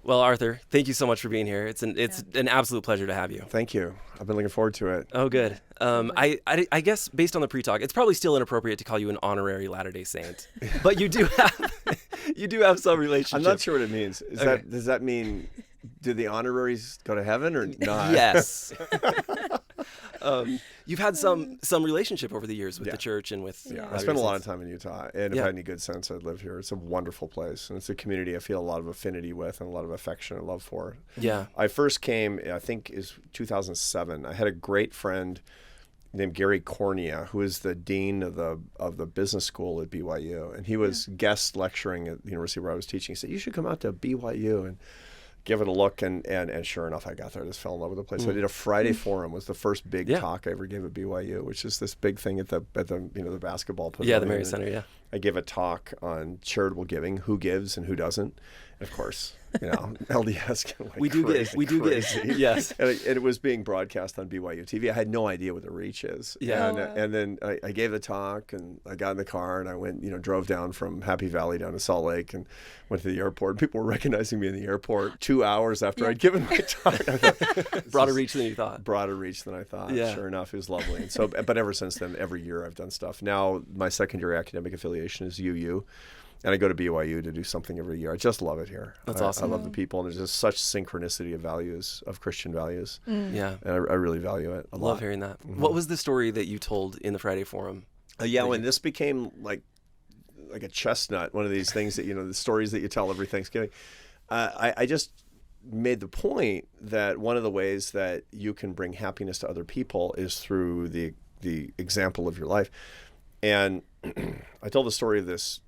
Well, Arthur, thank you so much for being here. It's an absolute pleasure to have you. Thank you. I've been looking forward to it. Oh, good. I guess based on the pre-talk, it's probably still inappropriate to call you an honorary Latter-day Saint, but you do have some relationship. I'm not sure what it means. Does that mean do the honoraries go to heaven or not? Yes. You've had some relationship over the years with the church and with I spent a lot of time in Utah, and if I had any good sense, I'd live here. It's a wonderful place, and it's a community I feel a lot of affinity with and a lot of affection and love for. Yeah. I first came, I think, is 2007. I had a great friend named Gary Cornea, who is the dean of the business school at BYU, and he was guest lecturing at the university where I was teaching. He said, "You should come out to BYU and give it a look," and sure enough, I got there. I just fell in love with the place. So I did a Friday Forum. Was the first big talk I ever gave at BYU, which is this big thing at the the basketball pavilion. Yeah, the Marriott Center. Yeah. I gave a talk on charitable giving, who gives and who doesn't. And of course, LDS can we do give. Yes. And it was being broadcast on BYU TV. I had no idea what the reach is. Yeah. And then I gave the talk, and I got in the car, and I went, drove down from Happy Valley down to Salt Lake and went to the airport. People were recognizing me in the airport 2 hours after I'd given my talk. I thought, broader reach than you thought. Broader reach than I thought. Yeah. Sure enough, it was lovely. And so, but ever since then, every year I've done stuff. Now my secondary academic affiliation is UU. And I go to BYU to do something every year. I just love it here. That's awesome. I love the people, and there's just such synchronicity of values, of Christian values. Yeah. And I really value it a lot. Love hearing that. Mm-hmm. What was the story that you told in the Friday Forum? When this became like a chestnut, one of these things that, the stories that you tell every Thanksgiving, I just made the point that one of the ways that you can bring happiness to other people is through the example of your life. And I told the story of this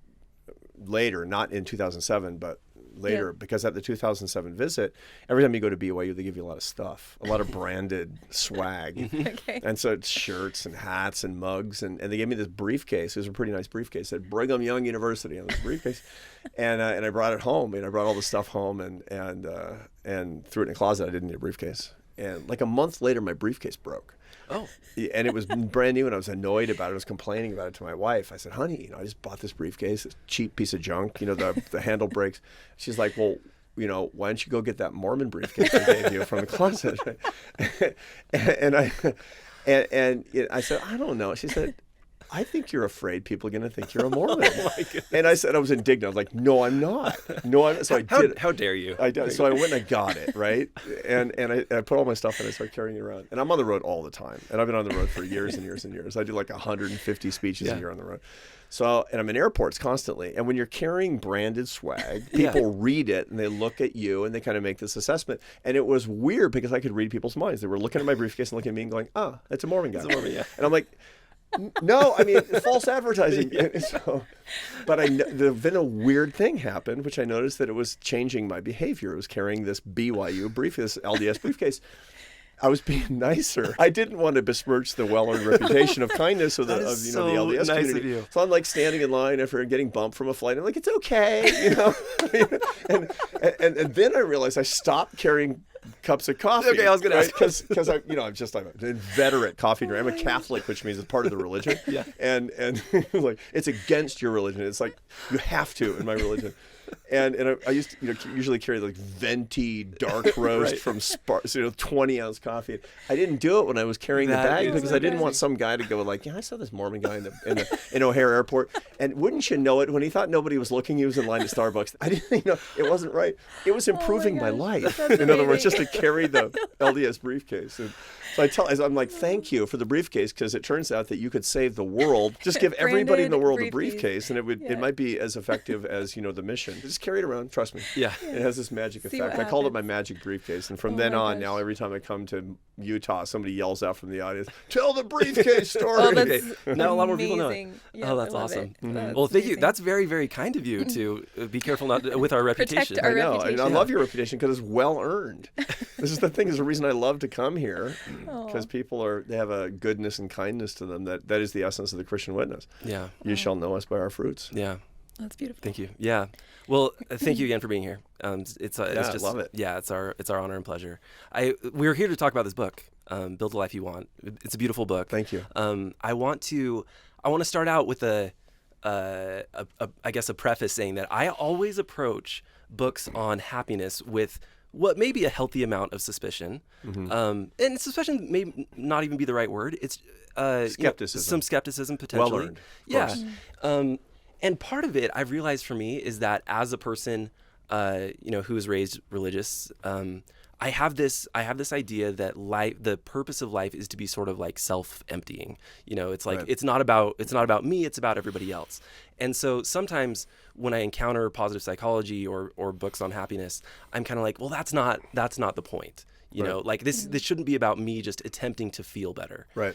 later, not in 2007, but later, because at the 2007 visit, every time you go to BYU, they give you a lot of stuff, a lot of branded swag. Okay. And so it's shirts and hats and mugs, and they gave me this briefcase. It was a pretty nice briefcase. It said Brigham Young University on this briefcase. And I brought it home, and I brought all the stuff home and threw it in a closet. I didn't need a briefcase. And like a month later, my briefcase broke. Oh. And it was brand new, and I was annoyed about it. I was complaining about it to my wife. I said, "Honey, I just bought this briefcase, this cheap piece of junk. The handle breaks." She's like, "Well, why don't you go get that Mormon briefcase I gave you from the closet?" and I said, "I don't know." She said, "I think you're afraid people are going to think you're a Mormon." Oh my goodness. And I said, I was indignant. I was like, "No, I'm not. No, I'm." So I did. How dare you? I did. So I went and I got it, right? And I put all my stuff in. I started carrying it around. And I'm on the road all the time. And I've been on the road for years and years and years. I do like 150 speeches a year on the road. So, and I'm in airports constantly. And when you're carrying branded swag, people read it and they look at you and they kind of make this assessment. And it was weird because I could read people's minds. They were looking at my briefcase and looking at me and going, "Oh, that's a Mormon guy." It's a Mormon, yeah. And I'm like, no, I mean, false advertising. So, but then a weird thing happened, which I noticed that it was changing my behavior. It was carrying this BYU briefcase, this LDS briefcase. I was being nicer. I didn't want to besmirch the well-earned reputation of kindness of the LDS nice community. Of you. So I'm like standing in line after getting bumped from a flight. I'm like, "It's okay," and then I realized I stopped carrying cups of coffee. Okay, I was going to ask. Because I'm an inveterate coffee drinker. I'm a Catholic, which means it's part of the religion. Yeah. And like, it's against your religion. It's like you have to in my religion. And I used to usually carry like venti dark roast from 20-ounce coffee. I didn't do it when I was carrying the bag because I didn't want some guy to go like, "Yeah, I saw this Mormon guy in O'Hare Airport." And wouldn't you know it, when he thought nobody was looking, he was in line to Starbucks. I didn't it wasn't right. It was improving my life. In other words, just to carry the LDS briefcase. And so I'm like, "Thank you for the briefcase," because it turns out that you could save the world. Just give everybody in the world a briefcase, and it might be as effective as the mission. Just carry it around. Trust me. Yeah. It has this magic effect. I called it my magic briefcase, and from then on, now every time I come to Utah, somebody yells out from the audience, "Tell the briefcase story." Oh, that's now a lot more people know it. amazing. Yeah, Oh, that's I love awesome. it. That's Well, thank you. amazing. That's very, very kind of you to be careful not with our reputation. Protect our I know. reputation. And I love your reputation because it's well earned. This is the thing. Is the reason I love to come here, because people they have a goodness and kindness to them. That is the essence of the Christian witness. Yeah. You shall know us by our fruits. Yeah. That's beautiful. Thank you. Yeah. Well, thank you again for being here. It's just I love it. Yeah, it's our honor and pleasure. We're here to talk about this book, Build the Life You Want. It's a beautiful book. Thank you. I want to start out with I guess a preface saying that I always approach books on happiness with what may be a healthy amount of suspicion. And suspicion may not even be the right word. It's skepticism. Some skepticism potentially. Well earned. Yeah. And part of it I've realized for me is that as a person, who was raised religious, I have this idea that the purpose of life is to be sort of like self-emptying. It's like it's not about me, it's about everybody else. And so sometimes when I encounter positive psychology or books on happiness, I'm kind of like, well, that's not the point. Like this shouldn't be about me just attempting to feel better. Right.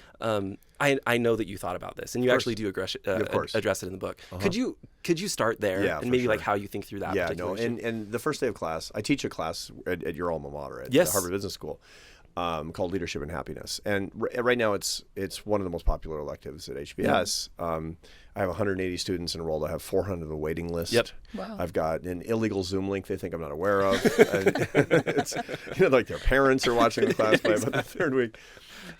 I know that you thought about this, and you actually do address it in the book. Could you start there and maybe like how you think through that? Yeah, no, and the first day of class, I teach a class at your alma mater at Yes. the Harvard Business School called Leadership and Happiness, and right now it's one of the most popular electives at HBS. I have 180 students enrolled. I have 400 on the waiting list. Yep. Wow. I've got an illegal Zoom link they think I'm not aware of. And it's like their parents are watching the class by about the third week.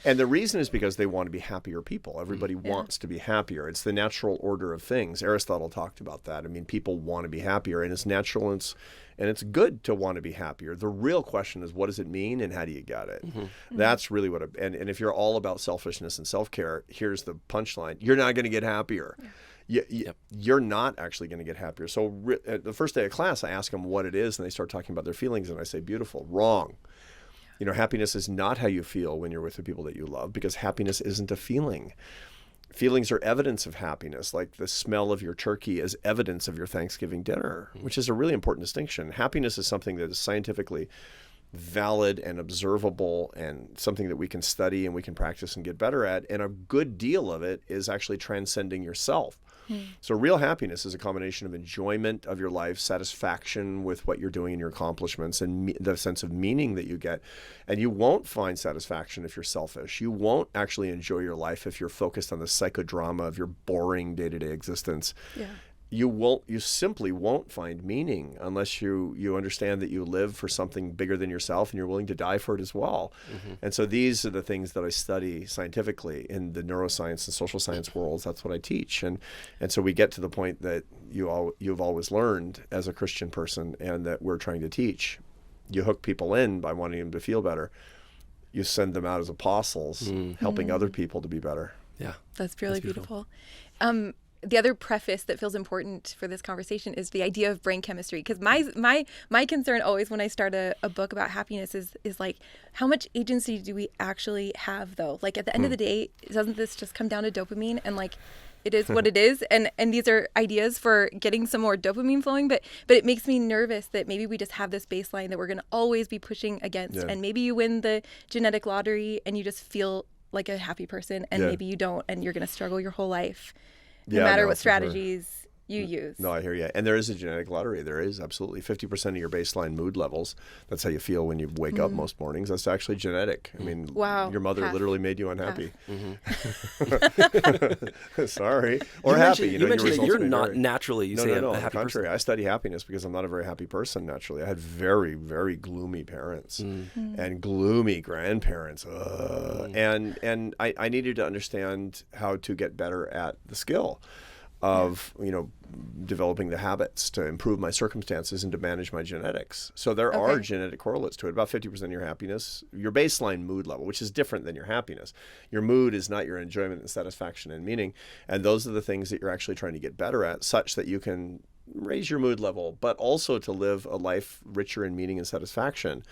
And the reason is because they want to be happier people. Everybody wants to be happier. It's the natural order of things. Aristotle talked about that. I mean, people want to be happier, and it's natural, and it's good to want to be happier. The real question is, what does it mean, and how do you get it? That's really what. And if you're all about selfishness and self-care, here's the punchline: you're not going to get happier. You're not actually going to get happier. So the first day of class, I ask them what it is, and they start talking about their feelings, and I say, beautiful, wrong. Happiness is not how you feel when you're with the people that you love, because happiness isn't a feeling. Feelings are evidence of happiness, like the smell of your turkey is evidence of your Thanksgiving dinner, which is a really important distinction. Happiness is something that is scientifically valid and observable and something that we can study and we can practice and get better at. And a good deal of it is actually transcending yourself. So real happiness is a combination of enjoyment of your life, satisfaction with what you're doing and your accomplishments, and the sense of meaning that you get. And you won't find satisfaction if you're selfish. You won't actually enjoy your life if you're focused on the psychodrama of your boring day-to-day existence. Yeah. You simply won't find meaning unless you understand that you live for something bigger than yourself and you're willing to die for it as well. And so these are the things that I study scientifically in the neuroscience and social science worlds. That's what I teach. And so we get to the point that you've always learned as a Christian person and that we're trying to teach. You hook people in by wanting them to feel better. You send them out as apostles, helping other people to be better. Yeah. That's really beautiful. The other preface that feels important for this conversation is the idea of brain chemistry. Because my concern always when I start a book about happiness is like, how much agency do we actually have, though? Like, at the end of the day, doesn't this just come down to dopamine? And like, it is what it is. And these are ideas for getting some more dopamine flowing. But it makes me nervous that maybe we just have this baseline that we're going to always be pushing against. Yeah. And maybe you win the genetic lottery and you just feel like a happy person. And maybe you don't. And you're going to struggle your whole life. No matter what strategies you use. No, I hear you. And there is a genetic lottery. There is absolutely 50% of your baseline mood levels. That's how you feel when you wake up most mornings. That's actually genetic. I mean, your mother literally made you unhappy. Sorry. Or happy. You mentioned that you're not naturally, no, a happy on the contrary. person. I study happiness because I'm not a very happy person naturally. I had very, very gloomy parents and gloomy grandparents. And I needed to understand how to get better at the skill of developing the habits to improve my circumstances and to manage my genetics. So there are genetic correlates to it. About 50% of your happiness, your baseline mood level, which is different than your happiness. Your mood is not your enjoyment and satisfaction and meaning. And those are the things that you're actually trying to get better at, such that you can raise your mood level, but also to live a life richer in meaning and satisfaction,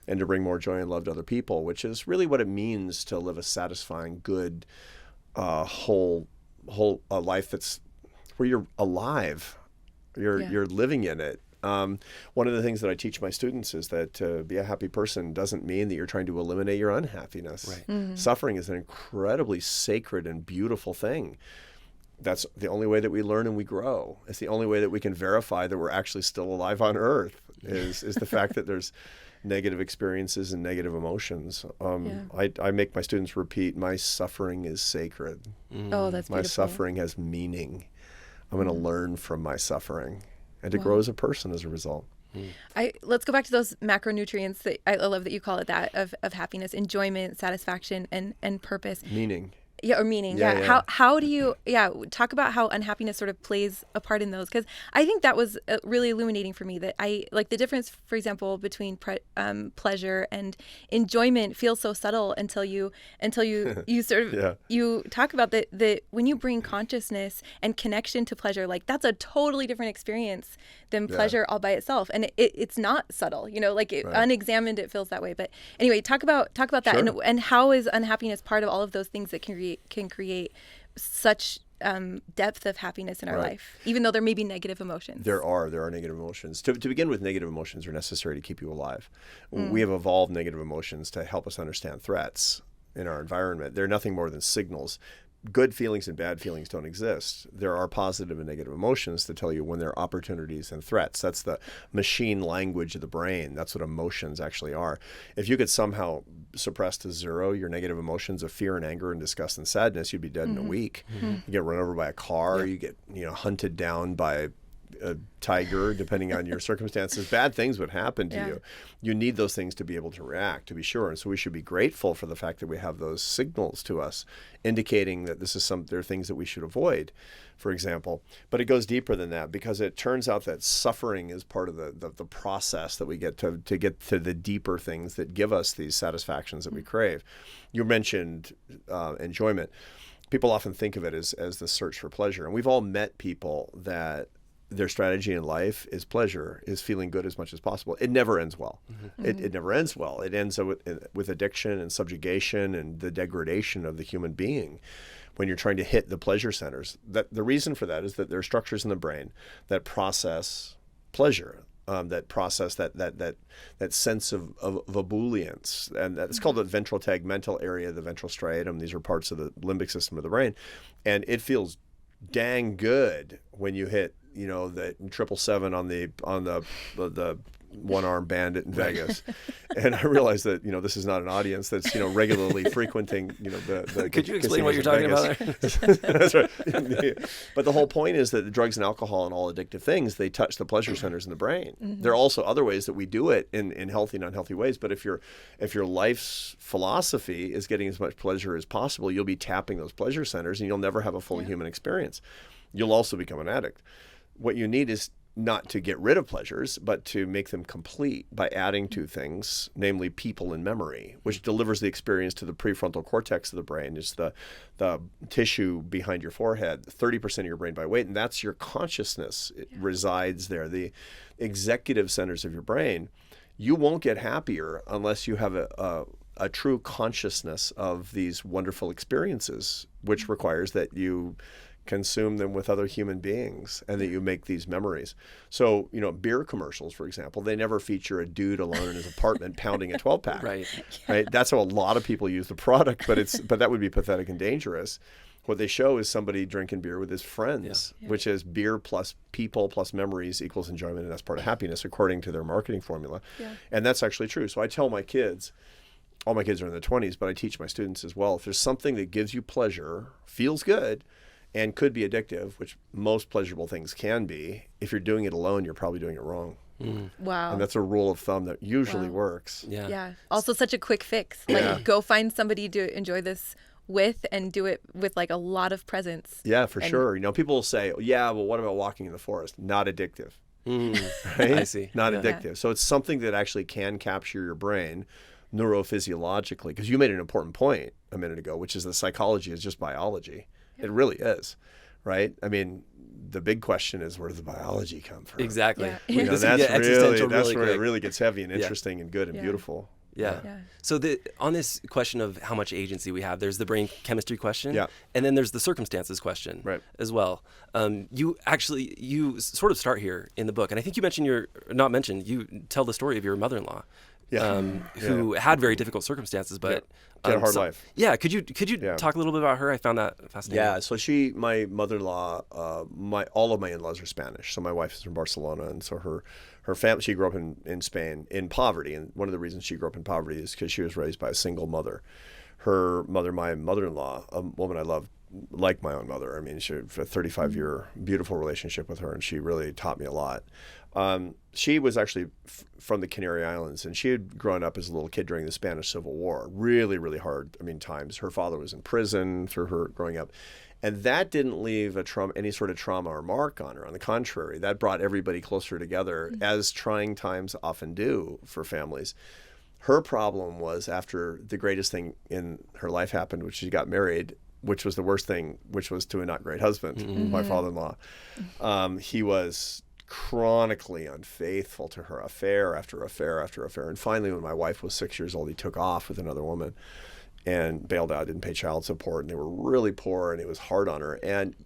and to bring more joy and love to other people, which is really what it means to live a satisfying, good, whole life that's where you're alive, you're living in it. One of the things that I teach my students is that to be a happy person doesn't mean that you're trying to eliminate your unhappiness. Right. Suffering is an incredibly sacred and beautiful thing. That's the only way that we learn and we grow. It's the only way that we can verify that we're actually still alive on Earth is the fact that there's negative experiences and negative emotions. I make my students repeat, my suffering is sacred. Oh, that's beautiful. My suffering has meaning. I'm going to learn from my suffering and to grow as a person as a result. Let's go back to those macronutrients that I love that you call it that of happiness, enjoyment, satisfaction, and purpose. Meaning. Yeah, or meaning. Yeah, Yeah. yeah. How do you talk about how unhappiness sort of plays a part in those? Because I think that was really illuminating for me, that I like the difference, for example, between pleasure and enjoyment feels so subtle until you sort of Yeah. you talk about that when you bring consciousness and connection to pleasure, like that's a totally different experience than pleasure all by itself, and it's not subtle, like unexamined it feels that way. But anyway, talk about that. Sure. And how is unhappiness part of all of those things that can create such depth of happiness in our life, even though there may be negative emotions. There are negative emotions. To begin with, negative emotions are necessary to keep you alive. We have evolved negative emotions to help us understand threats in our environment. They're nothing more than signals. Good feelings and bad feelings don't exist. There are positive and negative emotions to tell you when there are opportunities and threats. That's the machine language of the brain. That's what emotions actually are. If you could somehow suppress to zero your negative emotions of fear and anger and disgust and sadness, you'd be dead in a week. You get run over by a car, you get hunted down by a tiger, depending on your circumstances. Bad things would happen to you. You need those things to be able to react, to be sure. And so we should be grateful for the fact that we have those signals to us, indicating that there are things that we should avoid, for example. But it goes deeper than that, because it turns out that suffering is part of the process that we get to get to the deeper things that give us these satisfactions that we crave. You mentioned enjoyment. People often think of it as the search for pleasure. And we've all met people that their strategy in life is pleasure, is feeling good as much as possible. It never ends well. It never ends well. It ends with addiction and subjugation and the degradation of the human being when you're trying to hit the pleasure centers. The reason for that is that there are structures in the brain that process pleasure, that process that sense of ebullience. And it's called the ventral tegmental area, the ventral striatum. These are parts of the limbic system of the brain. And it feels dang good when you hit the 777 on the one-arm bandit in Vegas. And I realized that this is not an audience that's regularly frequenting the Could you explain what you're talking about there? That's right. But the whole point is that the drugs and alcohol and all addictive things, they touch the pleasure centers in the brain. There are also other ways that we do it in healthy and unhealthy ways. But if your life's philosophy is getting as much pleasure as possible, you'll be tapping those pleasure centers and you'll never have a fully human experience. You'll also become an addict. What you need is not to get rid of pleasures, but to make them complete by adding to things, namely people and memory, which delivers the experience to the prefrontal cortex of the brain. It's the tissue behind your forehead, 30% of your brain by weight, and that's your consciousness. It resides there. The executive centers of your brain. You won't get happier unless you have a true consciousness of these wonderful experiences, which requires that you consume them with other human beings and that you make these memories. So, beer commercials, for example, they never feature a dude alone in his apartment pounding a 12-pack. Right. Right. That's how a lot of people use the product, but that would be pathetic and dangerous. What they show is somebody drinking beer with his friends, which is beer plus people plus memories equals enjoyment, and that's part of happiness, according to their marketing formula. Yeah. And that's actually true. So I tell my kids, all my kids are in their 20s, but I teach my students as well, if there's something that gives you pleasure, feels good, and could be addictive, which most pleasurable things can be, if you're doing it alone, you're probably doing it wrong. Wow. And that's a rule of thumb that usually works. Yeah. Also such a quick fix. Like go find somebody to enjoy this with and do it with like a lot of presence. Yeah, for sure. People will say, well, what about walking in the forest? Not addictive. Right? I see. Not addictive. So it's something that actually can capture your brain neurophysiologically, because you made an important point a minute ago, which is that psychology is just biology. It really is, right? I mean, the big question is, where does the biology come from? Exactly. That's where it really gets heavy and interesting and good and beautiful. Yeah. So on this question of how much agency we have, there's the brain chemistry question, and then there's the circumstances question as well. You sort of start here in the book, and I think you tell the story of your mother-in-law. Who had very difficult circumstances, but had a hard life. Yeah, could you talk a little bit about her? I found that fascinating. Yeah, so my mother-in-law, all of my in-laws are Spanish. So my wife is from Barcelona, and so her family, she grew up in Spain in poverty, and one of the reasons she grew up in poverty is because she was raised by a single mother. Her mother, my mother-in-law, a woman I love like my own mother. I mean, she had a 35-year beautiful relationship with her, and she really taught me a lot. She was actually from the Canary Islands, and she had grown up as a little kid during the Spanish Civil War. Really, really hard, times. Her father was in prison through her growing up. And that didn't leave any sort of trauma or mark on her. On the contrary, that brought everybody closer together, as trying times often do for families. Her problem was, after the greatest thing in her life happened, which she got married, which was the worst thing, which was to a not great husband, my father-in-law. He was chronically unfaithful to her, affair after affair after affair. And finally, when my wife was 6 years old, he took off with another woman and bailed out, didn't pay child support, and they were really poor, and it was hard on her. And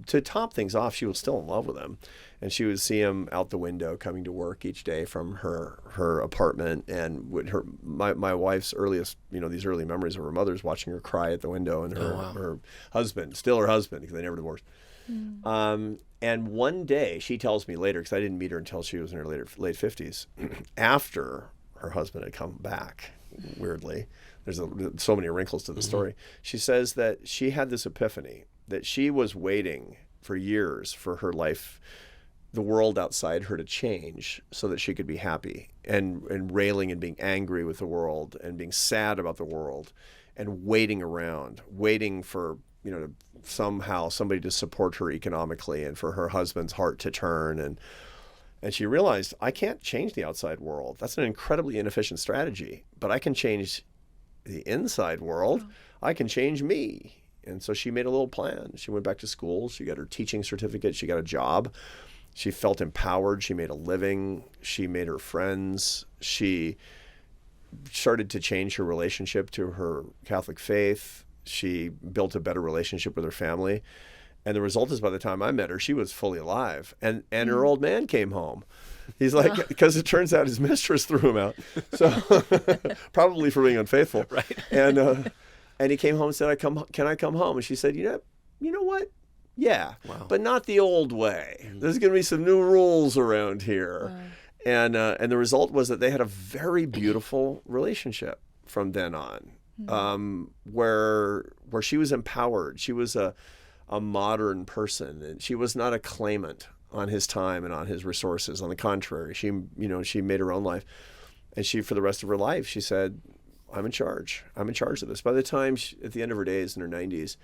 to top things off, she was still in love with him. And she would see him out the window coming to work each day from her apartment. And my wife's earliest, these early memories of her mother's watching her cry at the window, and her husband, still her husband, because they never divorced. And one day, she tells me later, because I didn't meet her until she was in her late 50s, after her husband had come back, weirdly, there's so many wrinkles to the story. She says that she had this epiphany, that she was waiting for years for her life, the world outside her, to change so that she could be happy, and railing and being angry with the world and being sad about the world, and waiting around, waiting for somehow somebody to support her economically, and for her husband's heart to turn. And she realized, I can't change the outside world. That's an incredibly inefficient strategy, but I can change the inside world. I can change me. And so she made a little plan. She went back to school. She got her teaching certificate. She got a job. She felt empowered. She made a living. She made her friends. She started to change her relationship to her Catholic faith. She built a better relationship with her family. And the result is, by the time I met her, she was fully alive. And her old man came home. He's like, because it turns out his mistress threw him out. So probably for being unfaithful. Right. And he came home and said, can I come home? And she said, you know what? Yeah, but not the old way. There's going to be some new rules around here. And the result was that they had a very beautiful relationship from then on, where she was empowered. She was a modern person, and she was not a claimant on his time and on his resources. On the contrary, she made her own life, and for the rest of her life, she said, I'm in charge. I'm in charge of this. By the time at the end of her days in her 90s,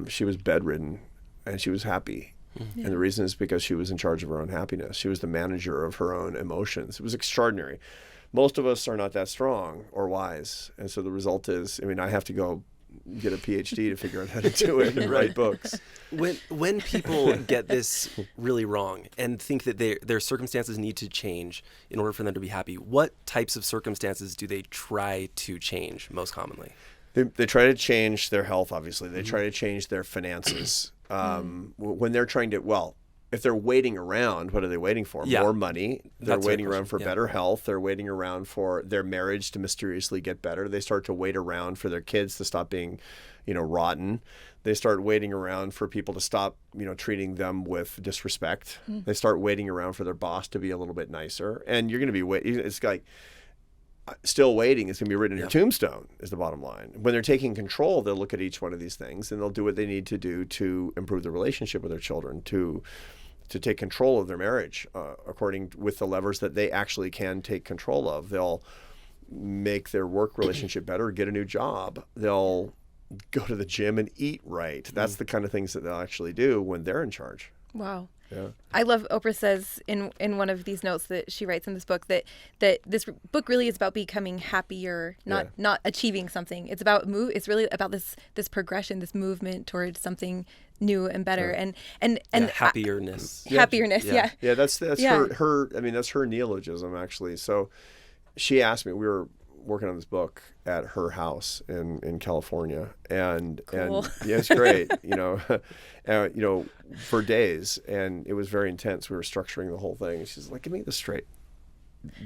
she was bedridden, and she was happy. And the reason is because she was in charge of her own happiness. She was the manager of her own emotions. It was extraordinary. Most of us are not that strong or wise. And so the result is, I have to go get a PhD to figure out how to do it and write books. When people get this really wrong and think that their circumstances need to change in order for them to be happy, what types of circumstances do they try to change most commonly? They try to change their health, obviously. They try to change their finances. When they're trying to, if they're waiting around, what are they waiting for? More money. They're waiting around for better health. They're waiting around for their marriage to mysteriously get better. They start to wait around for their kids to stop being, rotten. They start waiting around for people to stop, treating them with disrespect. They start waiting around for their boss to be a little bit nicer. And you're going to be waiting. It's like, still waiting is going to be written in your tombstone, is the bottom line. When they're taking control, they'll look at each one of these things, and they'll do what they need to do to improve the relationship with their children, to take control of their marriage with the levers that they actually can take control of. They'll make their work relationship better, get a new job. They'll go to the gym and eat right. That's the kind of things that they'll actually do when they're in charge. Wow. Yeah. I love, Oprah says in one of these notes that she writes in this book that this book really is about becoming happier, not achieving something. It's about it's really about this progression, this movement towards something new and better, and happierness. Happiness. Yeah. That's her. That's her neologism, actually. So she asked me. We were working on this book at her house in California, and it's great, for days, and it was very intense. We were structuring the whole thing. She's like, "Give me this straight.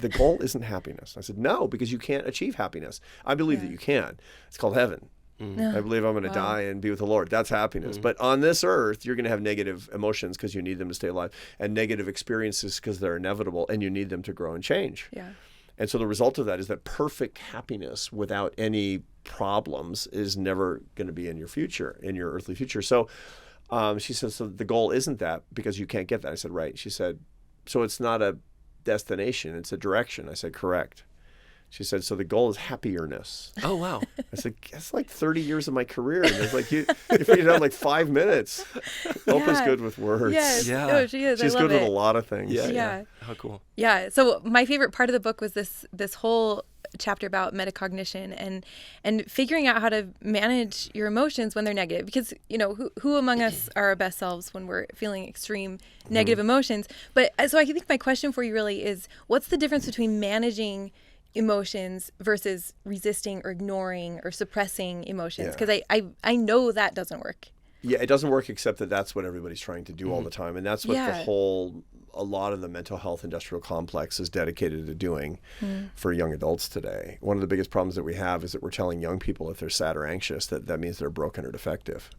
The goal isn't happiness." I said, "No, because you can't achieve happiness. I believe that you can. It's called heaven. I believe I'm going to die and be with the Lord. That's happiness. But on this earth, you're going to have negative emotions because you need them to stay alive, and negative experiences because they're inevitable, and you need them to grow and change." Yeah. And so the result of that is that perfect happiness without any problems is never going to be in your future, in your earthly future. So she said, so the goal isn't that because you can't get that. I said, right. She said, so it's not a destination, it's a direction. I said, correct. She said, so the goal is happierness. Oh, wow. I said, that's like 30 years of my career. And it's like, you figured out like 5 minutes. Oprah's good with words. Yes. Yeah. No, she is. She's I love good it. with a lot of things. Yeah. How cool. Yeah. So my favorite part of the book was this whole chapter about metacognition and figuring out how to manage your emotions when they're negative. Because, who among us are our best selves when we're feeling extreme negative emotions? But so I think my question for you really is, what's the difference between managing emotions versus resisting or ignoring or suppressing emotions? Because I know that doesn't work. Yeah, it doesn't work, except that that's what everybody's trying to do all the time. And that's what a lot of the mental health industrial complex is dedicated to doing for young adults today. One of the biggest problems that we have is that we're telling young people if they're sad or anxious that means they're broken or defective.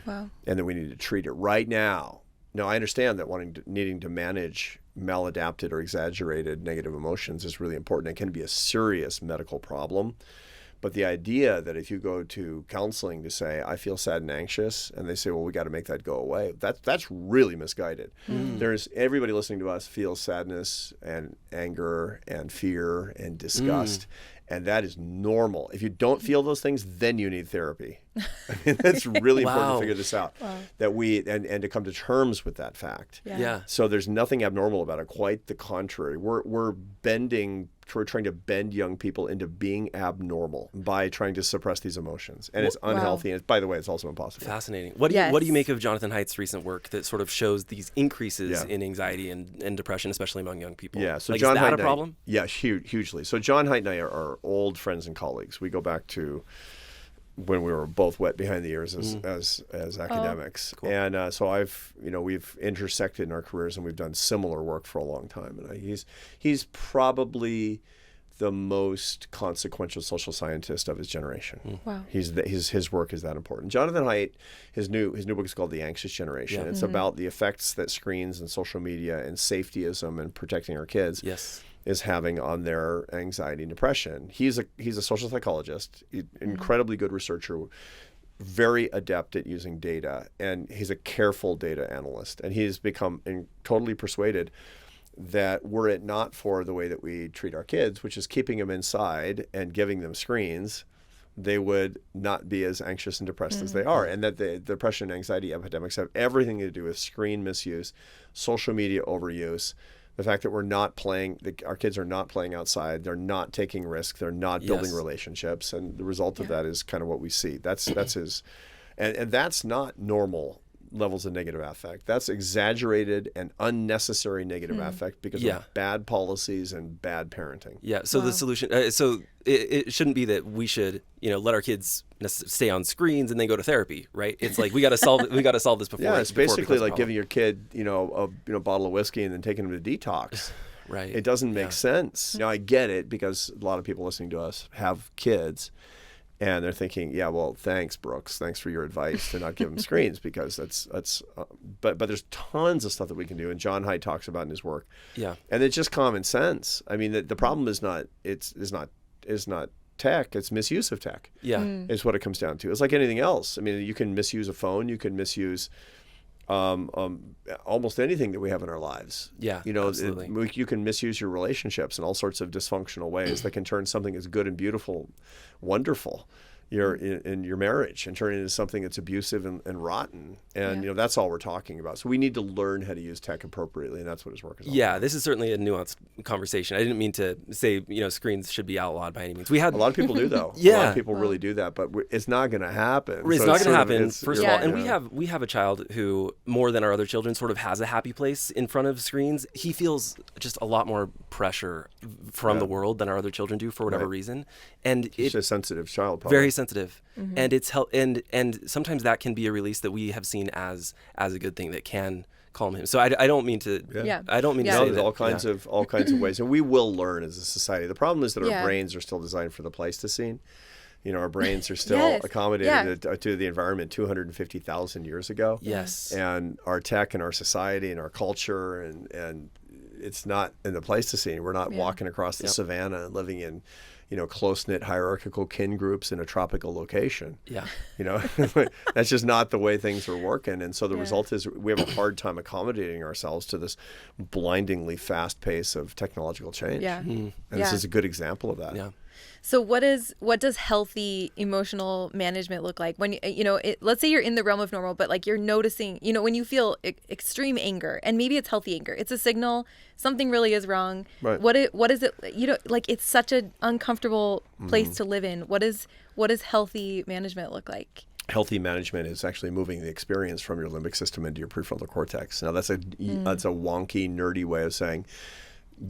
Wow. And that we need to treat it right now. Now, I understand that needing to manage maladapted or exaggerated negative emotions is really important. It can be a serious medical problem. But the idea that if you go to counseling to say, I feel sad and anxious, and they say, well, we got to make that go away, that's really misguided. Everybody listening to us feels sadness and anger and fear and disgust. And that is normal. If you don't feel those things, then you need therapy. I mean, that's really important to figure this out. That and to come to terms with that fact. Yeah. So there's nothing abnormal about it. Quite the contrary. We're trying to bend young people into being abnormal by trying to suppress these emotions, and it's unhealthy. And by the way, it's also impossible. Fascinating. What do you make of Jonathan Haidt's recent work that sort of shows these increases in anxiety and depression, especially among young people? Yeah. So like, John is that Haidt a problem? Yeah, hugely. So John Haidt and I are old friends and colleagues. We go back to when we were both wet behind the ears as academics. Cool. And so we've intersected in our careers, and we've done similar work for a long time. And he's probably the most consequential social scientist of his generation. Wow. His work is that important. Jonathan Haidt, his new book is called The Anxious Generation. Yeah. It's about the effects that screens and social media and safetyism and protecting our kids is having on their anxiety and depression. He's a social psychologist, incredibly good researcher, very adept at using data, and he's a careful data analyst. And he's become totally persuaded that were it not for the way that we treat our kids, which is keeping them inside and giving them screens, they would not be as anxious and depressed as they are. And that the depression and anxiety epidemics have everything to do with screen misuse, social media overuse, the fact that we're not playing, our kids are not playing outside, they're not taking risks, they're not building relationships. And the result of that is kind of what we see. That's his, and that's not normal levels of negative affect. That's exaggerated and unnecessary negative affect because of bad policies and bad parenting. Yeah. So the solution, so it shouldn't be that we should, let our kids stay on screens and then go to therapy, right? It's like we got to solve it. We got to solve this before. Yeah, it's basically like a giving your kid, a bottle of whiskey and then taking them to detox. Right. It doesn't make sense. Now I get it because a lot of people listening to us have kids. And they're thinking, yeah, well, thanks, Brooks. Thanks for your advice to not give them screens, because but there's tons of stuff that we can do, and John Haidt talks about in his work. Yeah, and it's just common sense. I mean, the problem is not tech; it's misuse of tech. Yeah, is what it comes down to. It's like anything else. I mean, you can misuse a phone, you can misuse almost anything that we have in our lives. Yeah, absolutely. You can misuse your relationships in all sorts of dysfunctional ways that can turn something that's good and beautiful, wonderful, in your marriage, and turn it into something that's abusive and rotten. And that's all we're talking about. So we need to learn how to use tech appropriately, and that's what his work is all about. This is certainly a nuanced conversation. I didn't mean to say screens should be outlawed by any means. We had a lot of people do though. A lot of people really do that, but it's not going to happen. It's not going to happen. First of all, and we have a child who, more than our other children, sort of has a happy place in front of screens. He feels just a lot more pressure from the world than our other children do for whatever reason, and he's a sensitive child, probably. Very sensitive, and it's and sometimes that can be a release that we have seen as a good thing that can calm him. So I don't mean to. I don't mean to say there's that. all kinds of ways, and we will learn as a society. The problem is that our brains are still designed for the Pleistocene. Our brains are still accommodated to the environment 250,000 years ago. Yes. And our tech and our society and our culture and it's not in the Pleistocene. We're not walking across the savannah and living in, close-knit hierarchical kin groups in a tropical location. Yeah. That's just not the way things are working. And so the result is we have a hard time accommodating ourselves to this blindingly fast pace of technological change. Yeah. And this is a good example of that. Yeah. So what does healthy emotional management look like when let's say you're in the realm of normal, but like you're noticing, when you feel extreme anger, and maybe it's healthy anger, it's a signal something really is wrong. Right. What is it? Like it's such an uncomfortable place to live in. What does healthy management look like? Healthy management is actually moving the experience from your limbic system into your prefrontal cortex. Now that's a wonky, nerdy way of saying,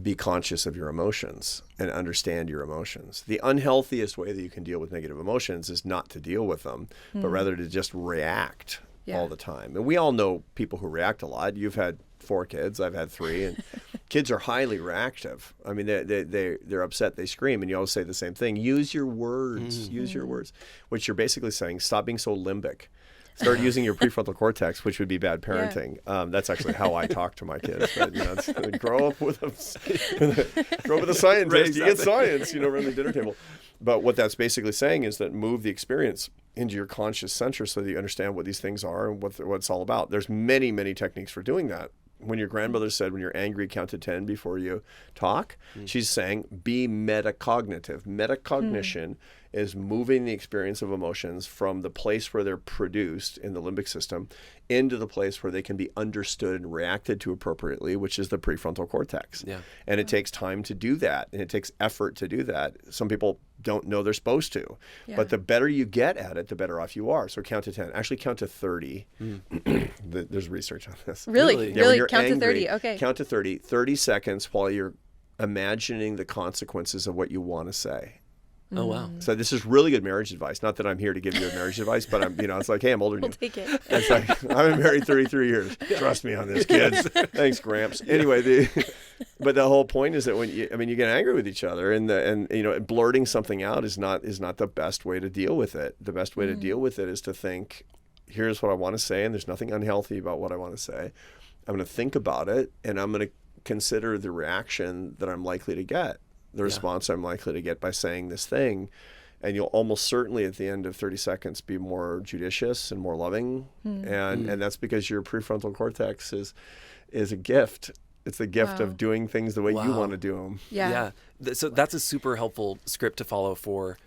be conscious of your emotions and understand your emotions. The unhealthiest way that you can deal with negative emotions is not to deal with them, but rather to just react all the time. And we all know people who react a lot. You've had 4 kids, I've had 3, and kids are highly reactive. I mean, they're upset, they scream, and you always say the same thing. Use your words, use your words, which you're basically saying, stop being so limbic. Start using your prefrontal cortex, which would be bad parenting. That's actually how I talk to my kids. But, grow up with a scientist. Right, exactly. You get science, around the dinner table. But what that's basically saying is that move the experience into your conscious center so that you understand what these things are and what it's all about. There's many, many techniques for doing that. When your grandmother said, when you're angry, count to 10 before you talk, she's saying, be metacognitive. Metacognition is moving the experience of emotions from the place where they're produced in the limbic system into the place where they can be understood and reacted to appropriately, which is the prefrontal cortex. Yeah. And it takes time to do that, and it takes effort to do that. Some people don't know they're supposed to. Yeah. But the better you get at it, the better off you are. So count to 10. Actually, count to 30. There's research on this. Really? Yeah, really? Count to 30. Okay. Count to 30. 30 seconds while you're imagining the consequences of what you want to say. Oh, wow. So this is really good marriage advice. Not that I'm here to give you marriage advice, but I'm, it's like, hey, I'm older than you. We'll take it. It's like, I've been married 33 years. Trust me on this, kids. Thanks, Gramps. Anyway, but the whole point is that when you get angry with each other, and blurting something out is not the best way to deal with it. The best way to deal with it is to think, here's what I want to say, and there's nothing unhealthy about what I want to say. I'm going to think about it, and I'm going to consider the reaction that I'm likely to get. The response I'm likely to get by saying this thing, and you'll almost certainly at the end of 30 seconds be more judicious and more loving, and that's because your prefrontal cortex is a gift. It's the gift of doing things the way you want to do them. Yeah. So that's a super helpful script to follow for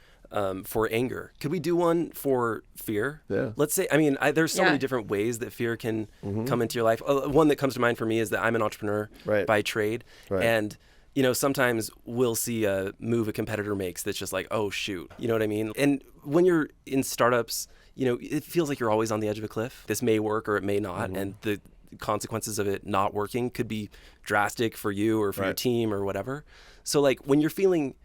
anger. Could we do one for fear? Yeah. Let's say, there's so many different ways that fear can come into your life. One that comes to mind for me is that I'm an entrepreneur by trade, and sometimes we'll see a move a competitor makes that's just like, oh, shoot. You know what I mean? And when you're in startups, it feels like you're always on the edge of a cliff. This may work or it may not. And the consequences of it not working could be drastic for you or for your team or whatever. So like when you're feeling,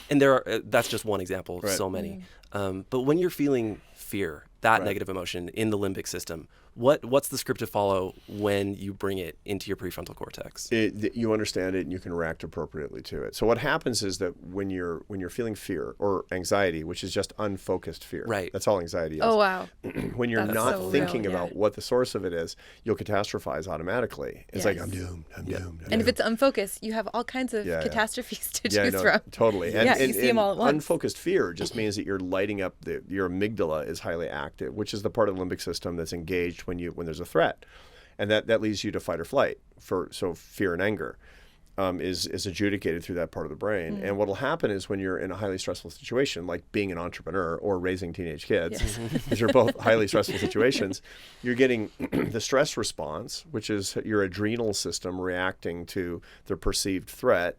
and that's just one example of so many. But when you're feeling fear, that negative emotion in the limbic system, what's the script to follow when you bring it into your prefrontal cortex? You understand it and you can react appropriately to it. So what happens is that when you're feeling fear or anxiety, which is just unfocused fear, that's all anxiety is. Oh, wow. When you're not thinking about what the source of it is, you'll catastrophize automatically. It's like, I'm doomed. And if it's unfocused, you have all kinds of catastrophes to choose from. Totally. And you see them all at once. Unfocused fear just means that you're lighting up, your amygdala is highly active, which is the part of the limbic system that's engaged when there's a threat, and that leads you to fight or flight. So fear and anger is adjudicated through that part of the brain. And what will happen is when you're in a highly stressful situation, like being an entrepreneur or raising teenage kids, these are both highly stressful situations, you're getting the stress response, which is your adrenal system reacting to the perceived threat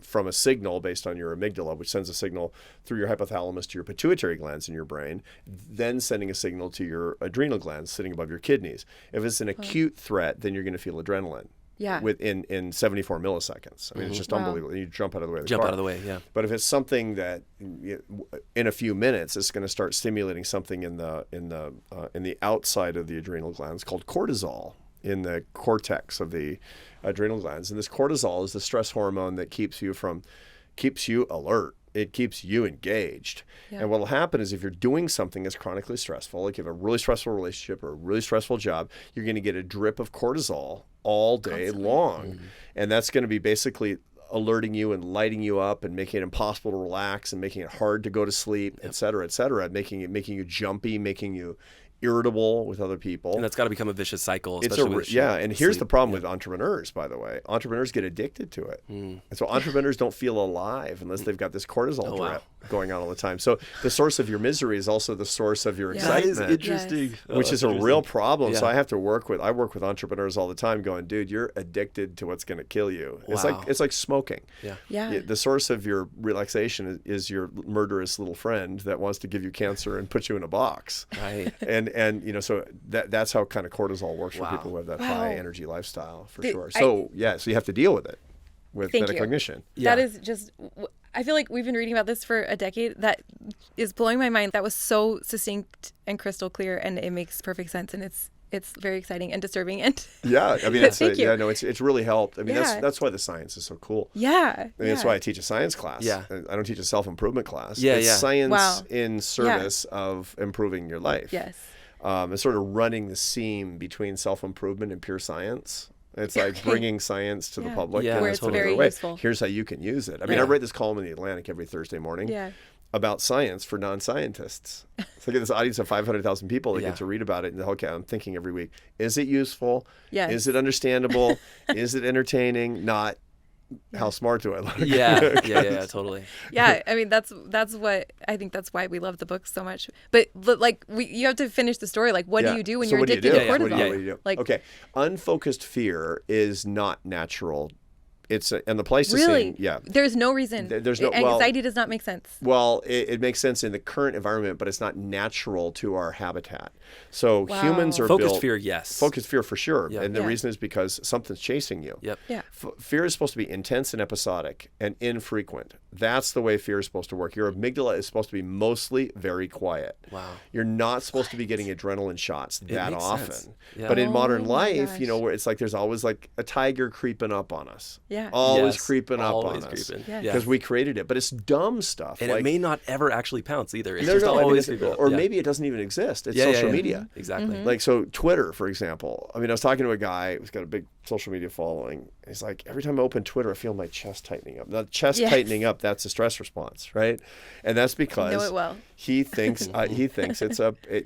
from a signal based on your amygdala, which sends a signal through your hypothalamus to your pituitary glands in your brain, then sending a signal to your adrenal glands sitting above your kidneys. If it's an acute threat, then you're going to feel adrenaline. In 74 milliseconds. It's just unbelievable. You jump out of the way of the car. Out of the way, yeah. But if it's something that in a few minutes it's going to start stimulating something in the outside of the adrenal glands called cortisol in the cortex of the adrenal glands. And this cortisol is the stress hormone that keeps you alert. It keeps you engaged. And what will happen is if you're doing something that's chronically stressful, like you have a really stressful relationship or a really stressful job, you're going to get a drip of cortisol all day Constantly. long. And that's going to be basically alerting you and lighting you up and making it impossible to relax and making it hard to go to sleep, et cetera, making you jumpy, making you irritable with other people. And that's got to become a vicious cycle. It's Especially with and here's sleep. the problem with entrepreneurs, by the way. Entrepreneurs get addicted to it. And so entrepreneurs don't feel alive unless they've got this cortisol drip going on all the time. So the source of your misery is also the source of your That excitement. is interesting. Yes. Which is a real problem. So Yeah. I work with entrepreneurs all the time going, dude, you're addicted to what's going to kill you. Wow. It's like smoking. Yeah. Yeah. The source of your relaxation is your murderous little friend that wants to give you cancer and put you in a box. Right. And so that's how kind of cortisol works for Wow. people who have that Wow. high energy lifestyle, for The- sure. So so you have to deal with it with Thank you. metacognition. That is just, I feel like we've been reading about this for a decade. That is blowing my mind. That was so succinct and crystal clear, and it makes perfect sense. And it's very exciting and disturbing. And Yeah, I mean, Thank you. it's really helped. I mean, Yeah. that's why the science is so cool. yeah, I mean, that's why I teach a science class. Yeah. I don't teach a self-improvement class. Yeah, It's yeah. science Wow. in service of improving your life. Yes. It's sort of running the seam between self-improvement and pure science. It's like bringing science to the Yeah. public. Yeah, in Where a it's totally very other way. useful. Here's how you can use it. I mean, Yeah. I write this column in the Atlantic every Thursday morning Yeah. about science for non-scientists. So I get this audience of 500,000 people that Yeah. get to read about it. And okay, I'm thinking every week, is it useful? Yes. Is it understandable? Is it entertaining? Not how smart do I look? Yeah, totally. Yeah, I mean that's what I think. That's why we love the book so much. But like you have to finish the story. Like, what Yeah. do you do when So you're what do you addicted do? to Yeah, cortisol? What do you do? Like, Okay, unfocused fear is not natural. It's and the Pleistocene. really? Yeah. There's no reason. There's no- well- anxiety does not make sense. Well, it makes sense in the current environment, but it's not natural to our habitat. So Wow. humans are Focused built. fear, yes. Focused fear for sure. Yeah. And the Yeah. reason is because something's chasing you. Yep. Yeah. Fear is supposed to be intense and episodic and infrequent. That's the way fear is supposed to work. Your amygdala is supposed to be mostly very quiet. Wow. You're not supposed to be getting adrenaline shots that makes often. sense. Yeah. But in Oh modern my life, gosh. you know, where it's like there's always like a tiger creeping up on us. Yeah. Always Yes, creeping up always on us. creeping. Yes. Yeah. Because we created it. But it's dumb stuff. And like, it may not ever actually pounce either. It's no, just no, I mean, always it's- creeping up. or Yeah. maybe it doesn't even exist. It's Yeah, social yeah. media. Exactly. Like, so Twitter, for example. I mean, I was talking to a guy who's got a big social media following. He's like, every time I open Twitter, I feel my chest tightening up. Now, the chest Yes. tightening up, that's a stress response, right? And that's because know it well. he thinks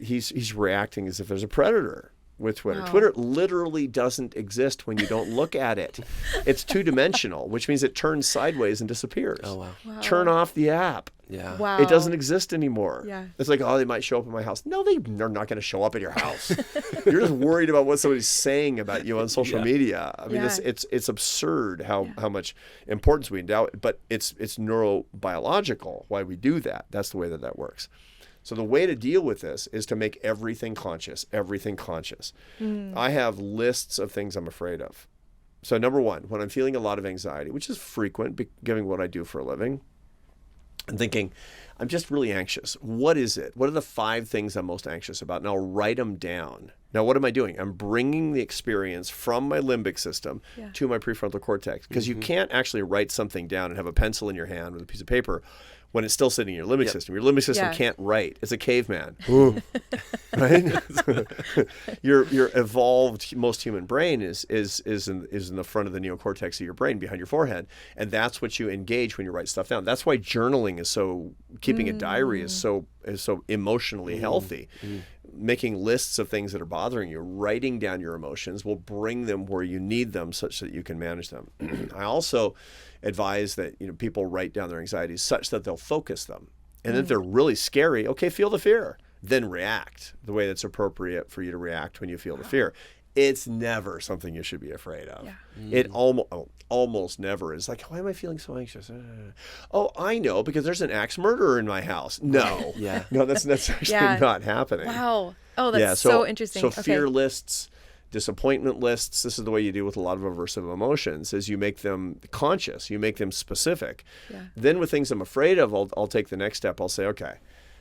he's reacting as if there's a predator with Twitter. Wow. Twitter literally doesn't exist when you don't look at it. It's two-dimensional, which means it turns sideways and disappears. Oh, wow. Wow. Turn off the app. Yeah. Wow. It doesn't exist anymore. Yeah. It's like, oh, they might show up at my house. No, they're not going to show up at your house. You're just worried about what somebody's saying about you on social Yeah. media. I mean, Yeah. it's absurd how much importance we endow it, but it's neurobiological why we do that. That's the way that works. So the way to deal with this is to make everything conscious, everything conscious. I have lists of things I'm afraid of. So number one, when I'm feeling a lot of anxiety, which is frequent given what I do for a living, I'm thinking, I'm just really anxious. What is it? What are the 5 things I'm most anxious about? And I'll write them down. Now, what am I doing? I'm bringing the experience from my limbic system to my prefrontal cortex. Because you can't actually write something down and have a pencil in your hand with a piece of paper when it's still sitting in your limbic system. Your limbic system Yeah. can't write. It's a caveman. Right? Your evolved most human brain is in the front of the neocortex of your brain behind your forehead, and that's what you engage when you write stuff down. That's why journaling is so keeping a diary is so emotionally healthy. Making lists of things that are bothering you, writing down your emotions will bring them where you need them such that you can manage them. I also advise that people write down their anxieties such that they'll focus them. And if they're really scary, okay, feel the fear. Then react the way that's appropriate for you to react when you feel the fear. It's never something you should be afraid of. Yeah. It almost never is. Like, why am I feeling so anxious? Oh, I know, because there's an axe murderer in my house. No. Yeah. No, that's actually Yeah. not happening. Wow. Oh, that's Yeah, so interesting. So Okay. fear lists, disappointment lists, this is the way you deal with a lot of aversive emotions, is you make them conscious, you make them specific. Yeah. Then with things I'm afraid of, I'll take the next step. I'll say, okay,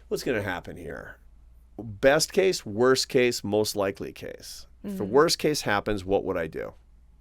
what's going to happen here? Best case, worst case, most likely case. If the worst case happens, what would I do?